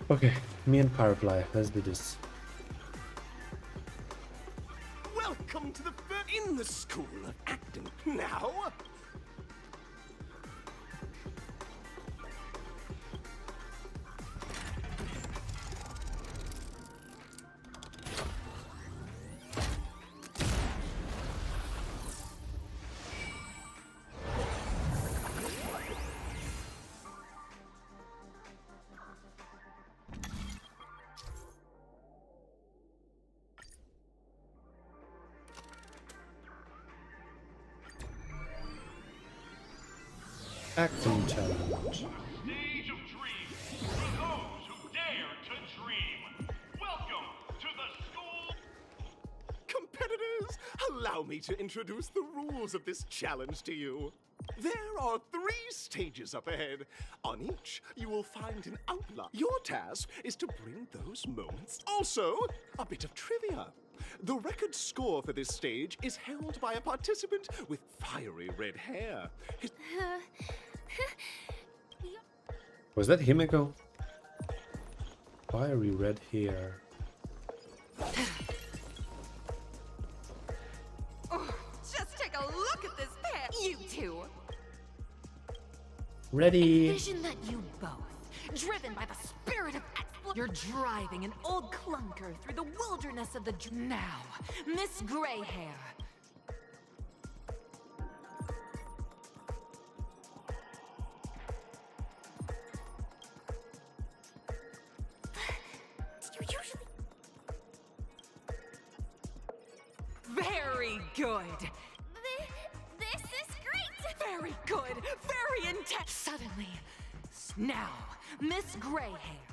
Okay, me and Firefly, let's do this. Welcome to the in the School of Acting. Now, Acting challenge. Stage of dreams for those who dare to dream. Welcome to the school. competitors, allow me to introduce the rules of this challenge to you. There are 3 stages up ahead. On each, you will find an outline. Your task is to bring those moments. Also, a bit of trivia. The record score for this stage is held by a participant with fiery red hair. Was that Himiko? Fiery red hair. Oh, just take a look at this pair, you two. Ready. Envision that you both, driven by the spirit of exploration, you're driving an old clunker through the wilderness of the now, Miss Greyhair. You usually. Very good. This is great. Very good. Very intense. Suddenly, now, Miss Greyhair.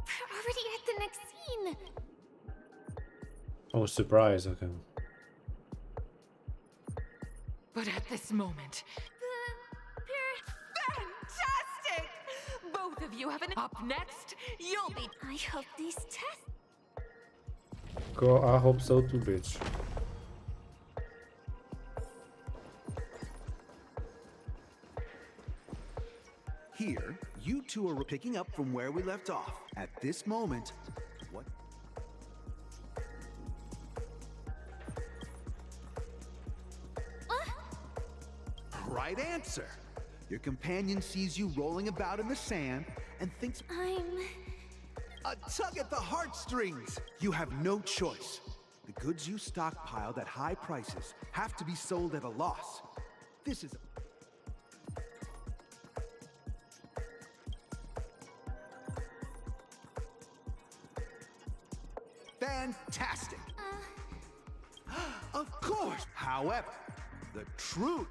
We're already at the next scene. Oh, surprise. Okay. But at this moment, fantastic! Both of you have an up next. You'll be. I hope these tests. Girl, I hope so too, bitch. Here, you two are picking up from where we left off. At this moment, what? Right answer. Your companion sees you rolling about in the sand and thinks a tug at the heartstrings. You have no choice. The goods you stockpiled at high prices have to be sold at a loss. This is fantastic. Of course. However, the truth.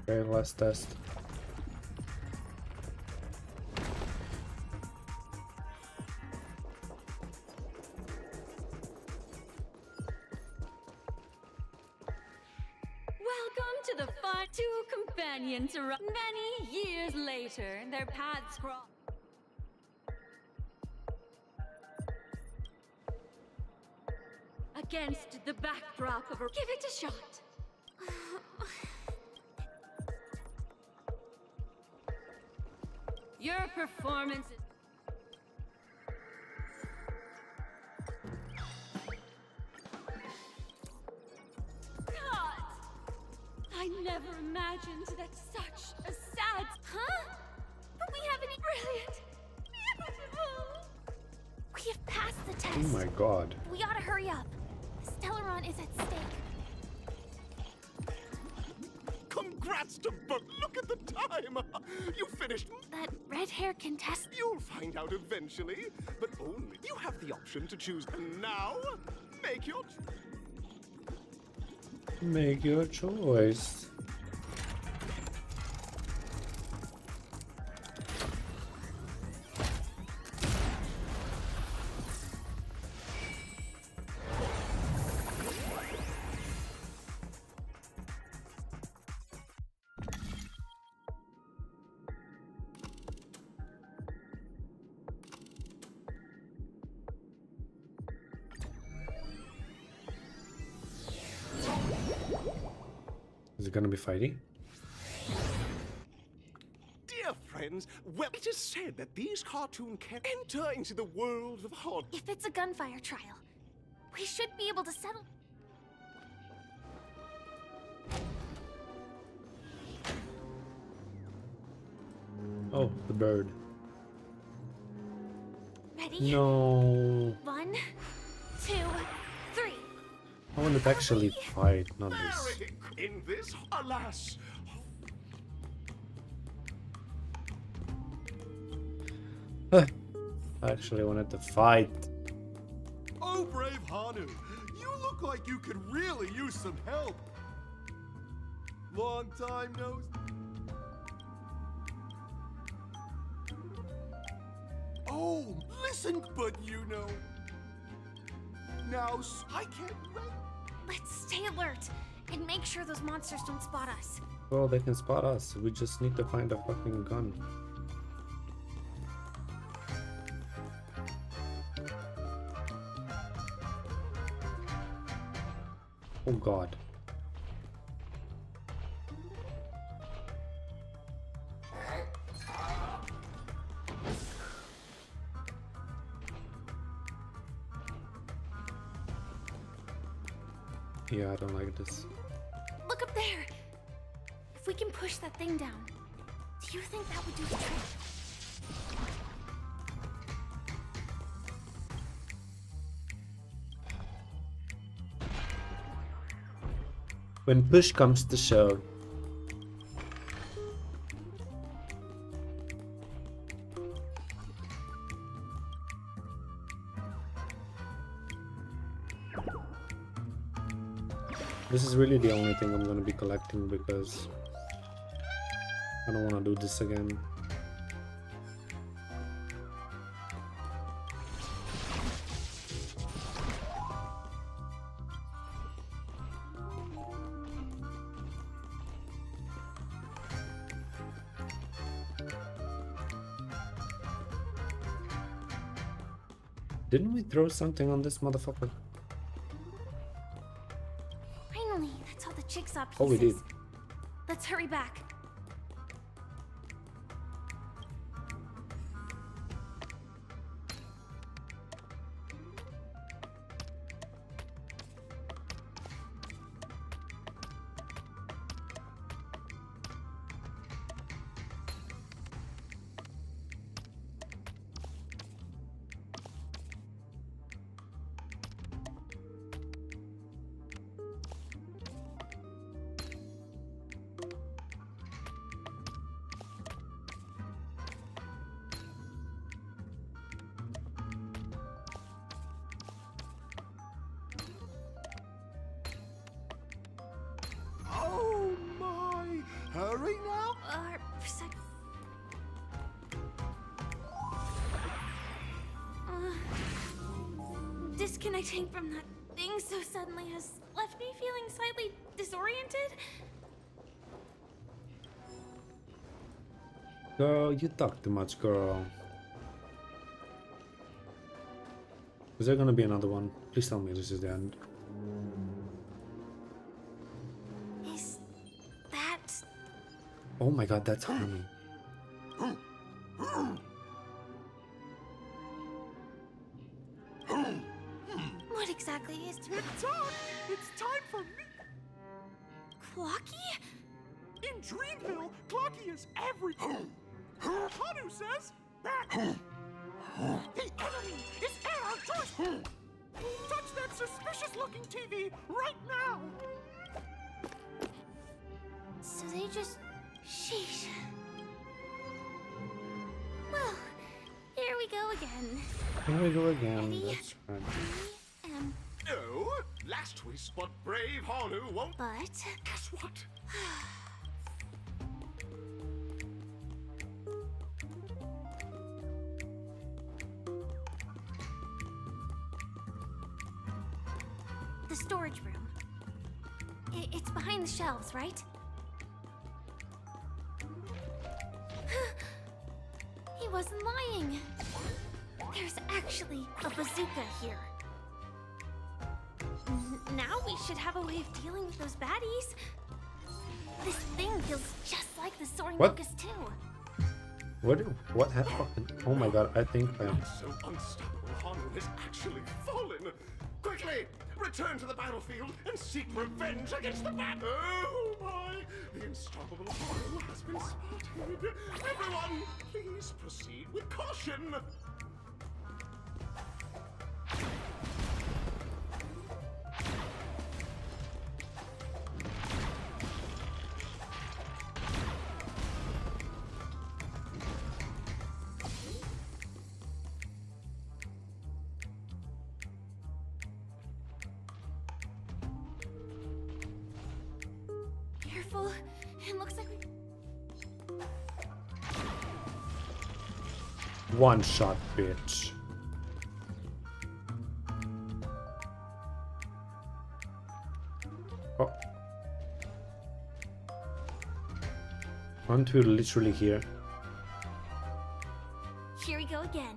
Okay, last test. Welcome to the fun. Two companions arrive. Many years later, their paths cross. Against the backdrop of a. Give it a shot. Your performance is. I never imagined that such a sad. Huh? But we haven't. Brilliant. Beautiful. We have passed the test. Oh my god. We ought to hurry up. Stellaron is at stake. Congrats to both. Look at the time. You finished. That red hair contest. You'll find out eventually, but only you have the option to choose. And now, make your. Make your choice. Is it gonna be fighting? Dear friends, well, it is said that these cartoon can enter into the world of hard. If it's a gunfire trial, we should be able to settle. Oh, the bird. Ready? No. 1, 2, 3. I want to actually fight, not this. In this, alas. I actually wanted to fight. Oh, brave Hanu, you look like you could really use some help. Long time no. Oh, listen, but you know. Now, I can't wait. Let's stay alert and make sure those monsters don't spot us. Well, they can spot us. We just need to find a fucking gun. Oh god. Yeah, I don't like this. Look up there! If we can push that thing down, do you think that would do the trick? When push comes to shove. This is really the only thing I'm gonna be collecting because I don't wanna do this again. Didn't we throw something on this motherfucker? Finally, that's all the jigsaw pieces. Oh, we did. Let's hurry back. Oh my! Hurry now! Disconnecting from that thing so suddenly has left me feeling slightly disoriented. Girl, you talk too much, girl. Is there gonna be another one? Please tell me this is the end. Is that... Oh my god, that's Harmony. What exactly is... It's time for me! Clocky? In Dreamville, Clocky is everything! Hanu says that the enemy is at our doorstep! Touch that suspicious-looking TV right now! So they just... Sheesh. Well, here we go again. Here we go again. Ready? That's right. No, last we spot brave Hanu won't. But... Guess what? The storage room. It's behind the shelves, right? He wasn't lying. There's actually a bazooka here. Now we should have a way of dealing with those baddies. This thing feels just like the soaring What? locust too. What happened? Oh my god, I think I am. So unstoppable, Hanu has actually fallen. Quickly, return to the battlefield and seek revenge against the bat. Oh my! The unstoppable Hanu has been spotted. Everyone, please proceed with caution. Careful. It looks like we... One shot, bitch. Oh. Aren't we literally here? Here we go again.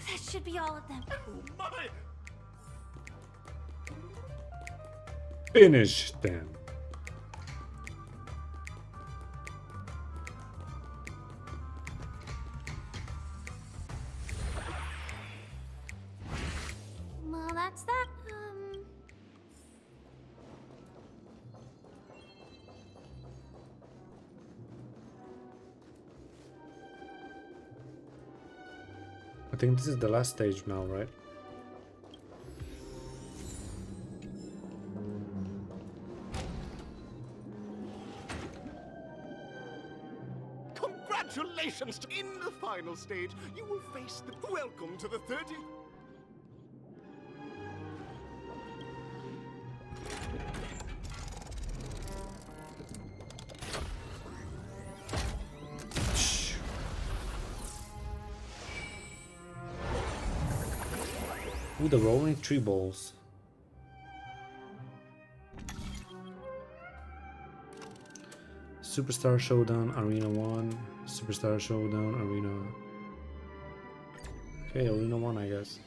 That should be all of them. Oh my! Finish them. Well, that's that. I think this is the last stage now, right? Congratulations! In the final stage, you will face the... Welcome to the 30... Ooh, the rolling tree balls. Superstar Showdown Arena 1, Superstar Showdown Arena... Okay, Arena 1 I guess.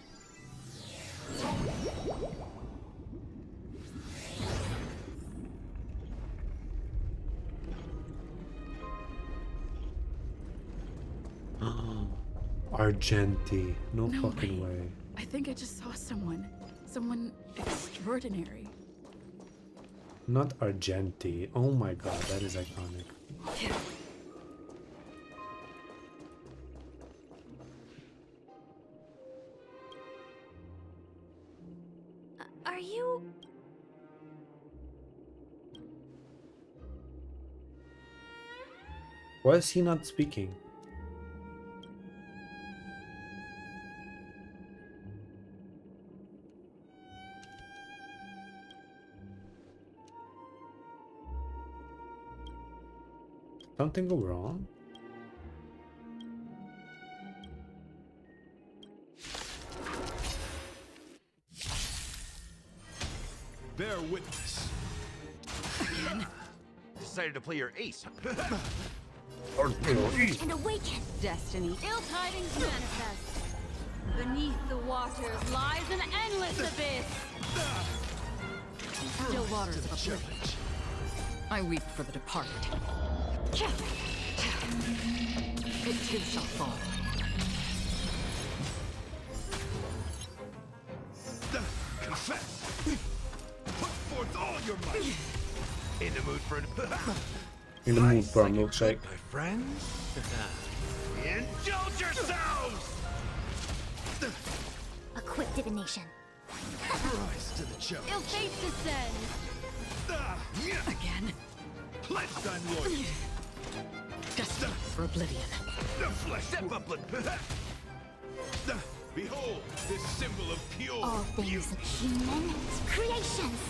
Argenti, no fucking way. I think I just saw someone. Someone extraordinary. Not Argenti. Oh my god, that is iconic. Are you... Why is he not speaking? Something go wrong? Bear witness. Again? Decided to play your ace. And awaken! Destiny. Ill tidings manifest. Beneath the waters lies an endless abyss. Still waters of oblivion. I weep for the departed. It too shall fall. Confess. Put forth all your might. In the mood for In the mood for a milkshake. My friends? Indulge yourselves! A quick divination. Rise to the challenge. Ill fate descends. Again? Pledge thine loyalty. Destined for oblivion. The flesh will... Behold, this symbol of pure All things human creations.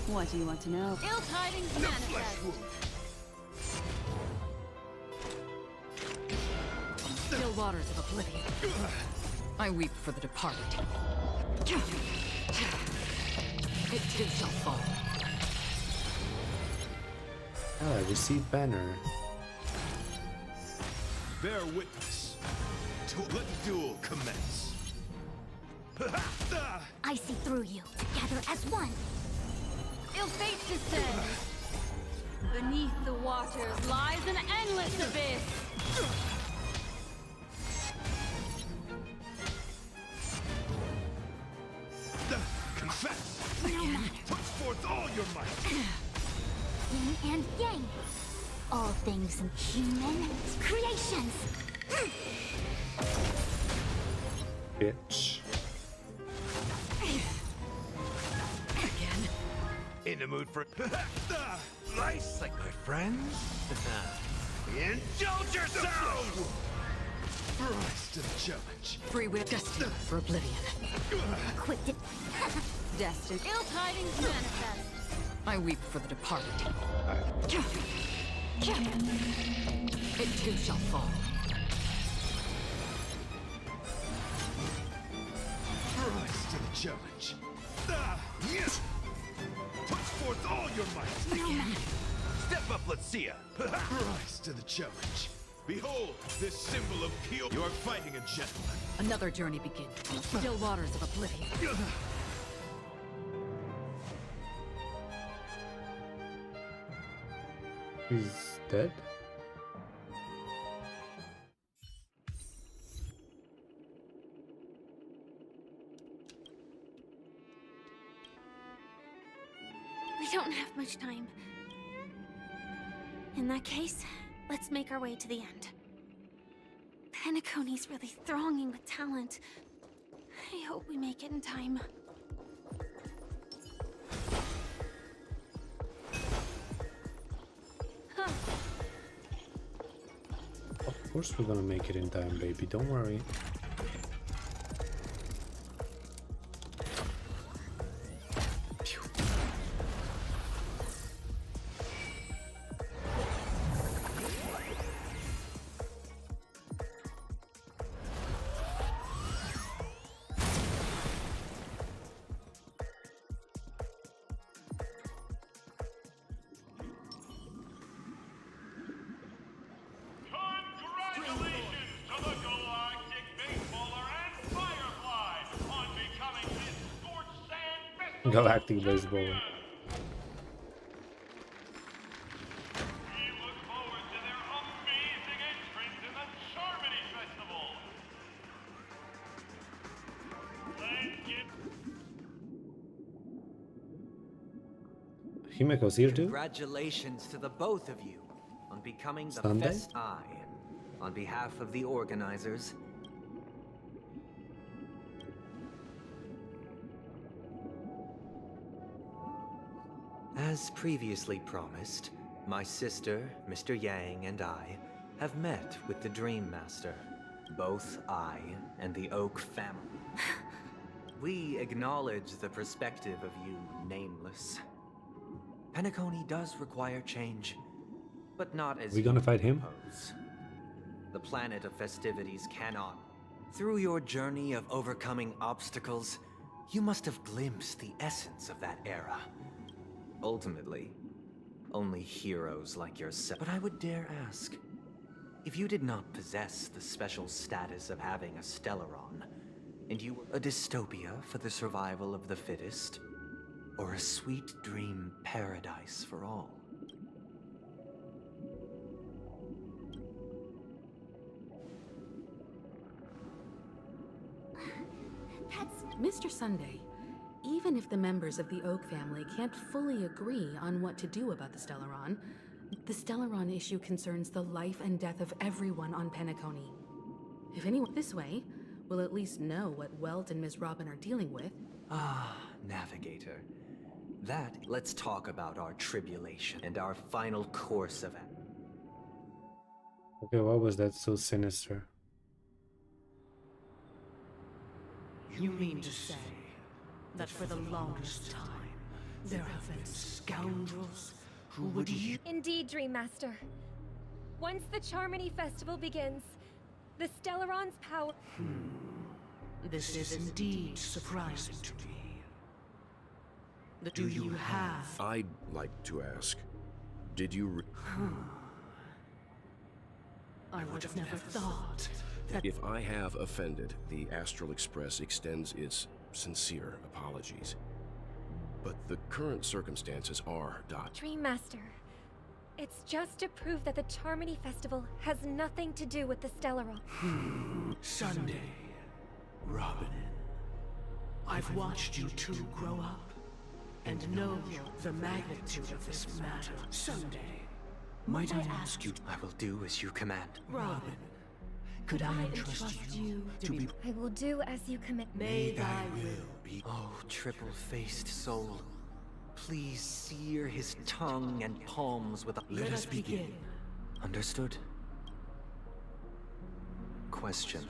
What do you want to know? Ill tidings manifest. Still waters of oblivion. I weep for the departed. It too shall fall. Ah, I received banner. Bear witness. Let the duel commence. I see through you, together as one. Ill fate descends. Beneath the waters lies an endless abyss. Confess. Put forth all your might. Yin and yang. All things human creations. bitch. Again. In the mood for nice, like my friends? Indulge yourselves! Rise to the challenge. Free will destined for oblivion. Quick, Destined. Ill tidings manifest. I weep for the departed. It too shall fall. Rise to the challenge. Yes! Put forth all your might. Again. Step up, let's see ya. Rise to the challenge. Behold, this symbol of pure. You are fighting a gentleman. Another journey begins in the still waters of oblivion. He's dead? we don't have much time. In that case, let's make our way to the end. Pneacony's really thronging with talent. I hope we make it in time. Huh. Of course we're gonna make it in time, baby. Don't worry. Galactic baseball. Himeko's here too? Congratulations to the both of you on becoming the Sunday? best eye. On behalf of the organizers, as previously promised, my sister, Mr. Yang, and I have met with the Dream Master. Both I and the Oak family. We acknowledge the perspective of you, Nameless. Pneacony does require change, but not as We gonna fight him? propose. The planet of festivities cannot. Through your journey of overcoming obstacles, you must have glimpsed the essence of that era. Ultimately, only heroes like yourself. But I would dare ask, if you did not possess the special status of having a Stellaron, and you were a dystopia for the survival of the fittest, or a sweet dream paradise for all. Mr. Sunday, even if the members of the Oak family can't fully agree on what to do about the Stellaron issue concerns the life and death of everyone on Pneacony. If anyone this way, we'll at least know what Welt and Ms. Robin are dealing with. Ah, Navigator. Let's talk about our tribulation and our final course of it. Okay, why was that so sinister? You mean to say that for the longest time, there have been scoundrels who would use... Indeed, Dream Master. Once the Charmony Festival begins, the Stellaron's power... This is indeed surprising to me. Do you have... I'd like to ask, did you... I would have never thought that... If I have offended, the Astral Express extends its sincere apologies. But the current circumstances are... Dream Master, it's just to prove that the Charmony Festival has nothing to do with the Stellaron. Sunday, Robin, I've watched you two grow up and know the magnitude of this matter. Sunday, might I ask you... I will do as you command. Robin, Could I entrust you to be... I will do as you command. May thy will be... Oh, triple-faced soul. Please sear his tongue and palms with a... Let us begin. Understood. Question.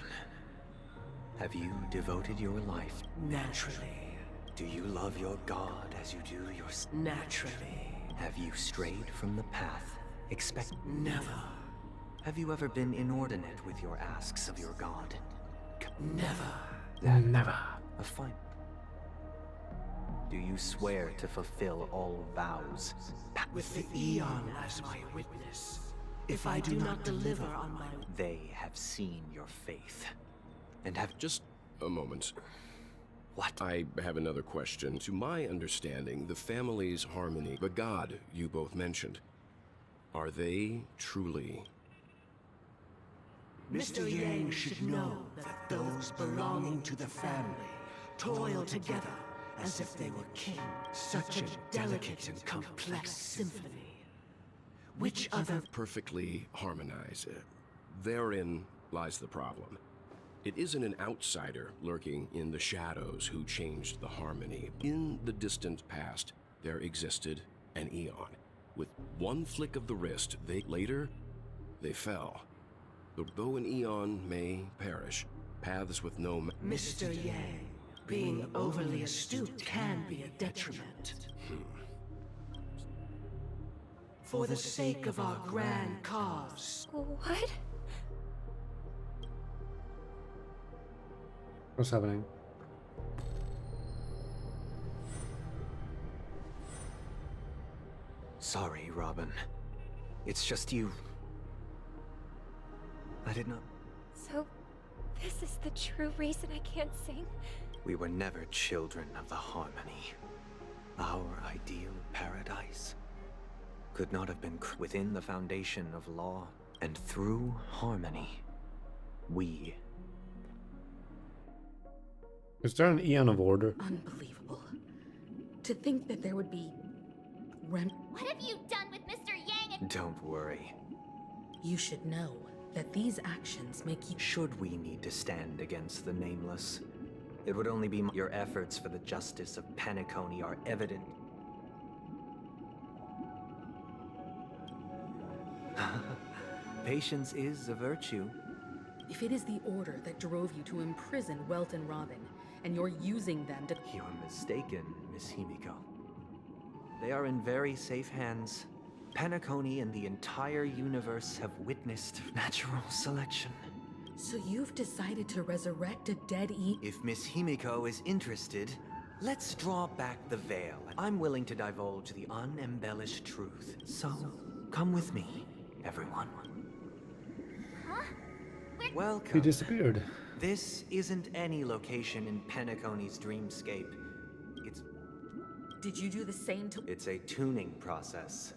Have you devoted your life? Naturally. Do you love your god as you do your... Naturally. Have you strayed from the path? Never. Have you ever been inordinate with your asks of your god? Never. Never. A fine. Do you swear to fulfill all vows? With the Eon as my witness, if I do not deliver on my... They have seen your faith. And have... Just a moment. What? I have another question. To my understanding, the family's harmony, the god you both mentioned, are they truly... Mr. Yang should know that those belonging to the family toil together as if they were kin. Such a delicate and complex symphony. Which other... Perfectly harmonize. Therein lies the problem. It isn't an outsider lurking in the shadows who changed the harmony. In the distant past, there existed an Eon. With one flick of the wrist, they fell. Though an Eon may perish, paths with no... Mr. Yang, being overly astute can be a detriment. For the sake of our grand cause. What? What's happening? Sorry, Robin. It's just you. I did not... So, this is the true reason I can't sing? We were never children of the harmony. Our ideal paradise could not have been within the foundation of law, and through harmony, we... Is there an Eon of Order? Unbelievable. To think that there would be... What have you done with Mr. Yang and... Don't worry. You should know that these actions make you... Should we need to stand against the Nameless, it would only be your efforts for the justice of Pneacony are evident. Patience is a virtue. If it is the Order that drove you to imprison Welt and Robin, and you're using them to... You're mistaken, Miss Himiko. They are in very safe hands. Pneacony and the entire universe have witnessed natural selection. So you've decided to resurrect a dead If Miss Himiko is interested, let's draw back the veil. I'm willing to divulge the unembellished truth. So, come with me, everyone. Huh? Welcome. He disappeared. This isn't any location in Pneacony's dreamscape. Did you do the same to... It's a tuning process.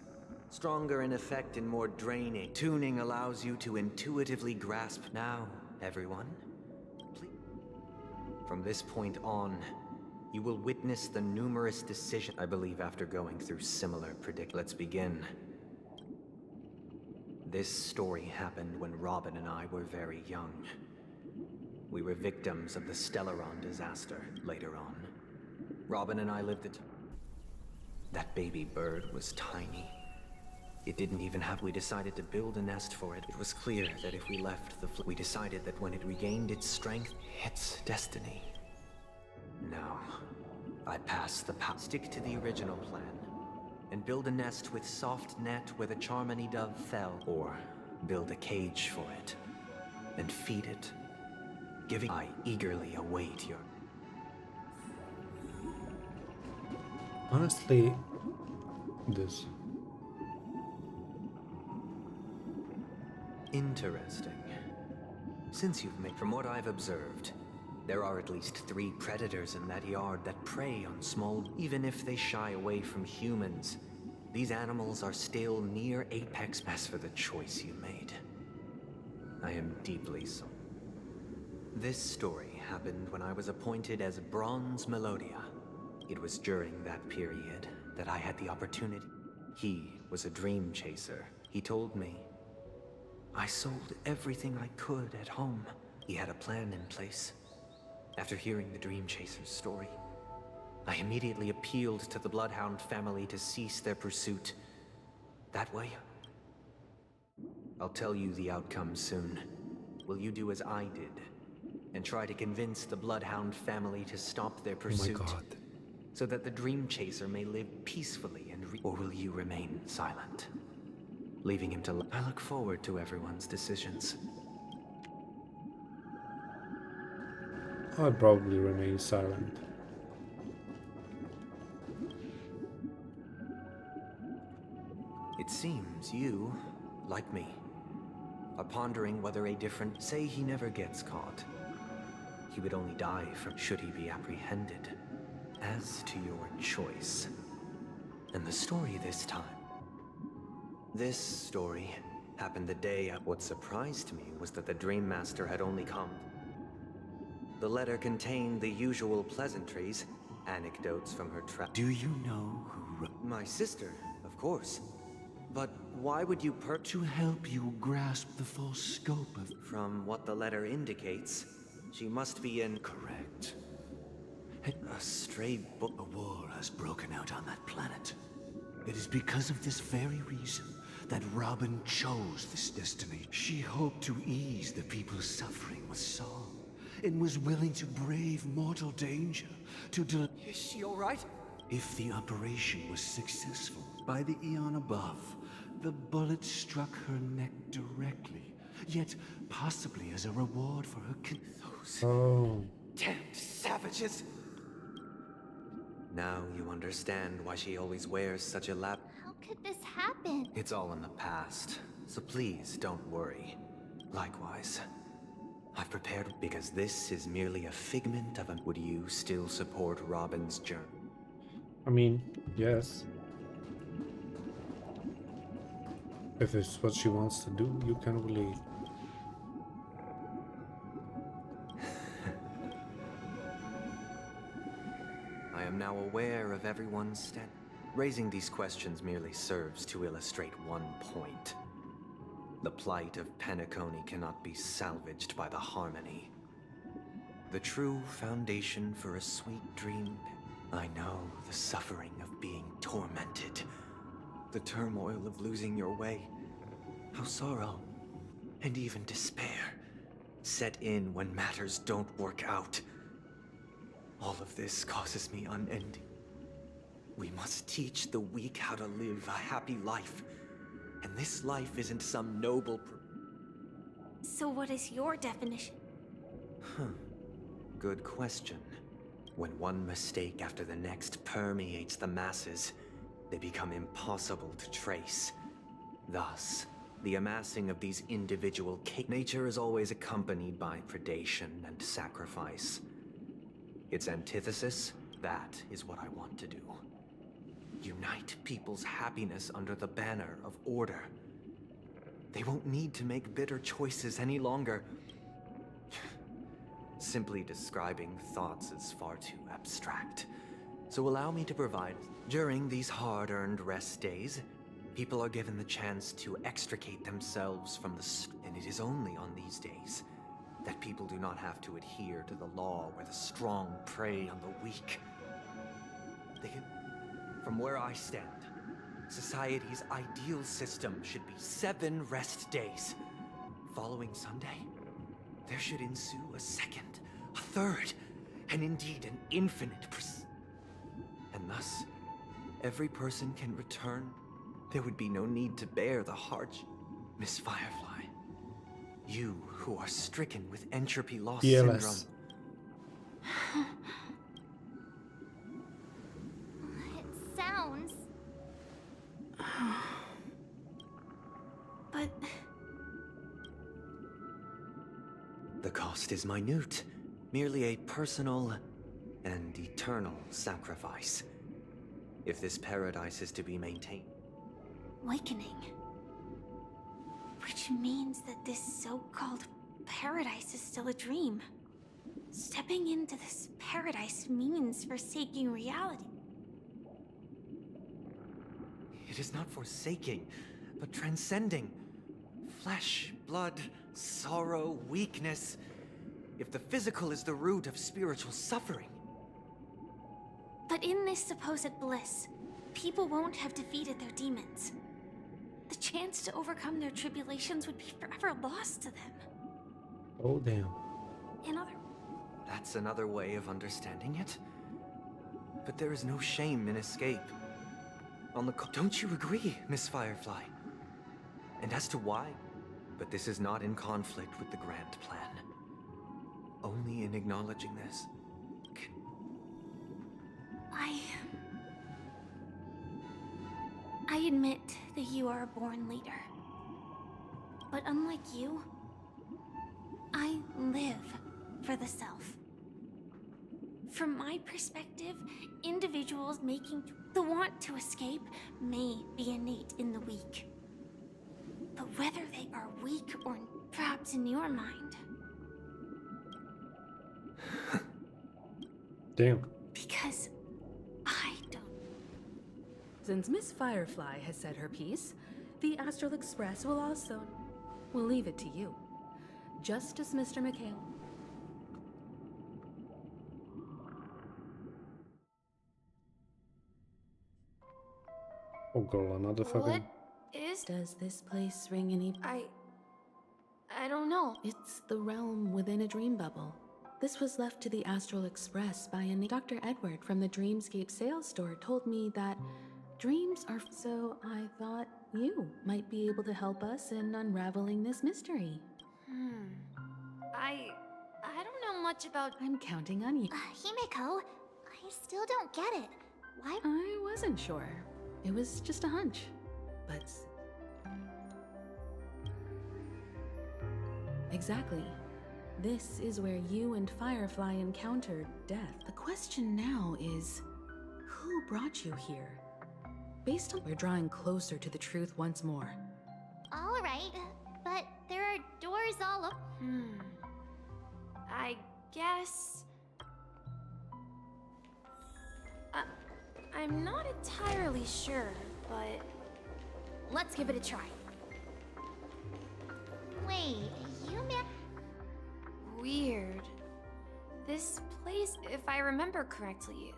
Stronger in effect and more draining. Tuning allows you to intuitively grasp. Now, everyone, please. From this point on, you will witness the numerous decisions. I believe after going through similar Let's begin. This story happened when Robin and I were very young. We were victims of the Stellaron disaster later on. Robin and I lived it. That baby bird was tiny. It didn't even have... We decided to build a nest for it. It was clear that if we left the we decided that when it regained its strength, its destiny. Now, I pass the stick to the original plan, and build a nest with soft net where the Charmony dove fell, or build a cage for it, and feed it, giving... I eagerly await your... Honestly, this... Interesting. Since you've made... From what I've observed, there are at least 3 predators in that yard that prey on small... Even if they shy away from humans, these animals are still near apex. As for the choice you made, I am deeply sorry. This story happened when I was appointed as Bronze Melodia. It was during that period that I had the opportunity. He was a dream chaser. He told me, I sold everything I could at home. He had a plan in place. After hearing the Dream Chaser's story, I immediately appealed to the Bloodhound family to cease their pursuit. That way, I'll tell you the outcome soon. Will you do as I did and try to convince the Bloodhound family to stop their pursuit? Oh my god. So that the Dream Chaser may live peacefully or will you remain silent? Leaving him to I look forward to everyone's decisions. I'd probably remain silent. It seems you, like me, are pondering whether a different... Say he never gets caught. He would only die from should he be apprehended. As to your choice, and the story this time. This story happened the day of... What surprised me was that the Dream Master had only come. The letter contained the usual pleasantries, anecdotes from her Do you know who wrote? My sister, of course. But why would you To help you grasp the full scope of... From what the letter indicates, she must be in... Correct. A stray book. A war has broken out on that planet. It is because of this very reason that Robin chose this destiny. She hoped to ease the people's suffering with song, and was willing to brave mortal danger to Is she alright? If the operation was successful, by the eon above, the bullet struck her neck directly, yet possibly as a reward for her Oh. Damned savages! Now you understand why she always wears such a lap. How could this happen? It's all in the past, so please don't worry. Likewise, I've prepared because this is merely a figment of a... Would you still support Robin's journey? I mean, yes. If it's what she wants to do, you can really... I am now aware of everyone's stand. Raising these questions merely serves to illustrate one point. The plight of Pneacony cannot be salvaged by the harmony. The true foundation for a sweet dream. I know the suffering of being tormented. The turmoil of losing your way. How sorrow, and even despair, set in when matters don't work out. All of this causes me unending. We must teach the weak how to live a happy life. And this life isn't some noble... So what is your definition? Good question. When one mistake after the next permeates the masses, they become impossible to trace. Thus, the amassing of these individual nature is always accompanied by predation and sacrifice. Its antithesis, that is what I want to do. Unite people's happiness under the banner of order. They won't need to make bitter choices any longer. Simply describing thoughts is far too abstract. So allow me to provide. During these hard-earned rest days, people are given the chance to extricate themselves from and it is only on these days that people do not have to adhere to the law where the strong prey on the weak. From where I stand, society's ideal system should be 7 rest days. Following Sunday, there should ensue a second, a third, and indeed an infinite and thus, every person can return. There would be no need to bear the hardship. Miss Firefly, you who are stricken with entropy loss syndrome. It sounds... But... The cost is minute, merely a personal and eternal sacrifice. If this paradise is to be maintained. Awakening. Which means that this so-called paradise is still a dream. Stepping into this paradise means forsaking reality. It is not forsaking, but transcending. Flesh, blood, sorrow, weakness. If the physical is the root of spiritual suffering. But in this supposed bliss, people won't have defeated their demons. The chance to overcome their tribulations would be forever lost to them. Oh, damn. That's another way of understanding it. But there is no shame in escape. Don't you agree, Miss Firefly? And as to why? But this is not in conflict with the grand plan. Only in acknowledging this. I admit that you are a born leader. But unlike you, I live for the self. From my perspective, individuals making the want to escape may be innate in the weak. But whether they are weak or perhaps in your mind. Damn. Because I don't. Since Miss Firefly has said her piece, the Astral Express will also... We'll leave it to you. Just as Mr. McHale. Oh girl, another fucking... Does this place ring any... I don't know. It's the realm within a dream bubble. This was left to the Astral Express by Dr. Edward from the Dreamscape sales store told me that dreams are... So I thought you might be able to help us in unraveling this mystery. I don't know much about... I'm counting on you. Himeko, I still don't get it. Why? I wasn't sure. It was just a hunch. But... Exactly. This is where you and Firefly encountered death. The question now is, who brought you here? Based on... We're drawing closer to the truth once more. All right, but there are doors all up. I guess... I'm not entirely sure, but... Let's give it a try. Wait, you meant... Weird. This place, if I remember correctly,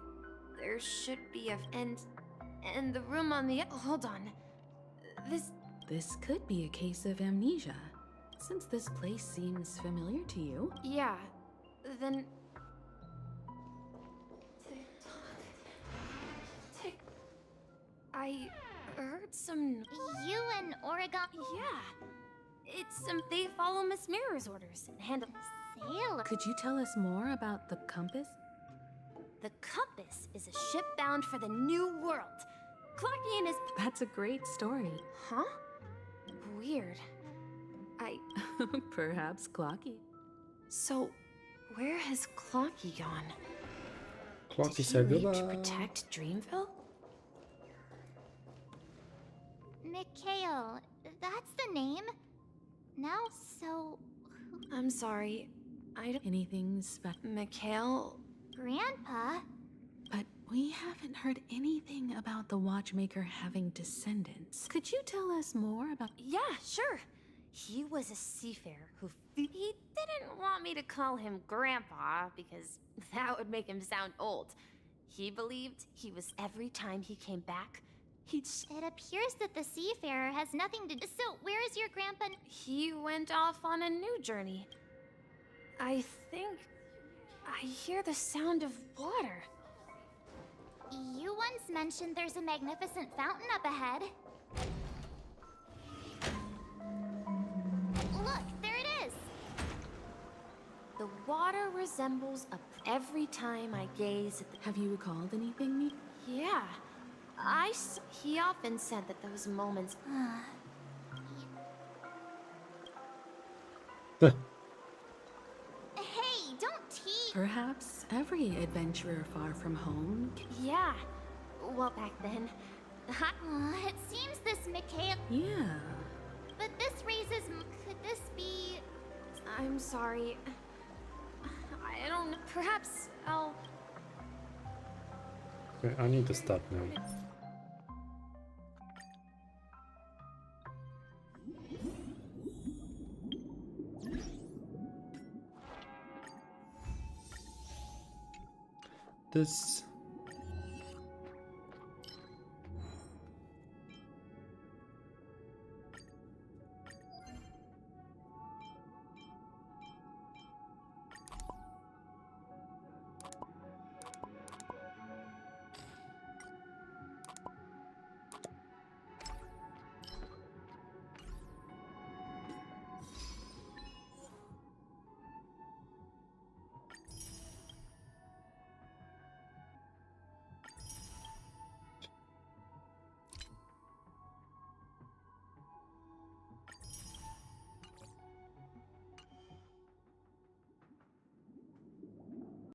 there should be a... And the room on the... Hold on. This could be a case of amnesia. Since this place seems familiar to you. Yeah, then... I heard some... You and Oregon... Yeah. It's they follow Miss Mirror's orders and handle... Sailor... Could you tell us more about the compass? The compass is a ship bound for the new world. Clocky and his... That's a great story. Huh? Weird. Perhaps Clocky. So, where has Clocky gone? Clocky said goodbye. To protect Dreamville? Mikhail, that's the name? Now, so... I'm sorry. I don't... Anything special? Mikhail? Grandpa? But we haven't heard anything about the watchmaker having descendants. Could you tell us more about... Yeah, sure. He was a seafarer who... He didn't want me to call him Grandpa because that would make him sound old. He believed he was every time he came back, It appears that the seafarer has nothing to do. So, where is your grandpa? He went off on a new journey. I think... I hear the sound of water. You once mentioned there's a magnificent fountain up ahead. Look, there it is! The water resembles every time I gaze at the... Have you recalled anything? Yeah. He often said that those moments... Hey, don't tease! Perhaps every adventurer far from home... Yeah. Well, back then... It seems this Mikhail... Yeah. But this raises... Could this be... I'm sorry. I don't know. Perhaps I'll... Okay, I need to stop now. this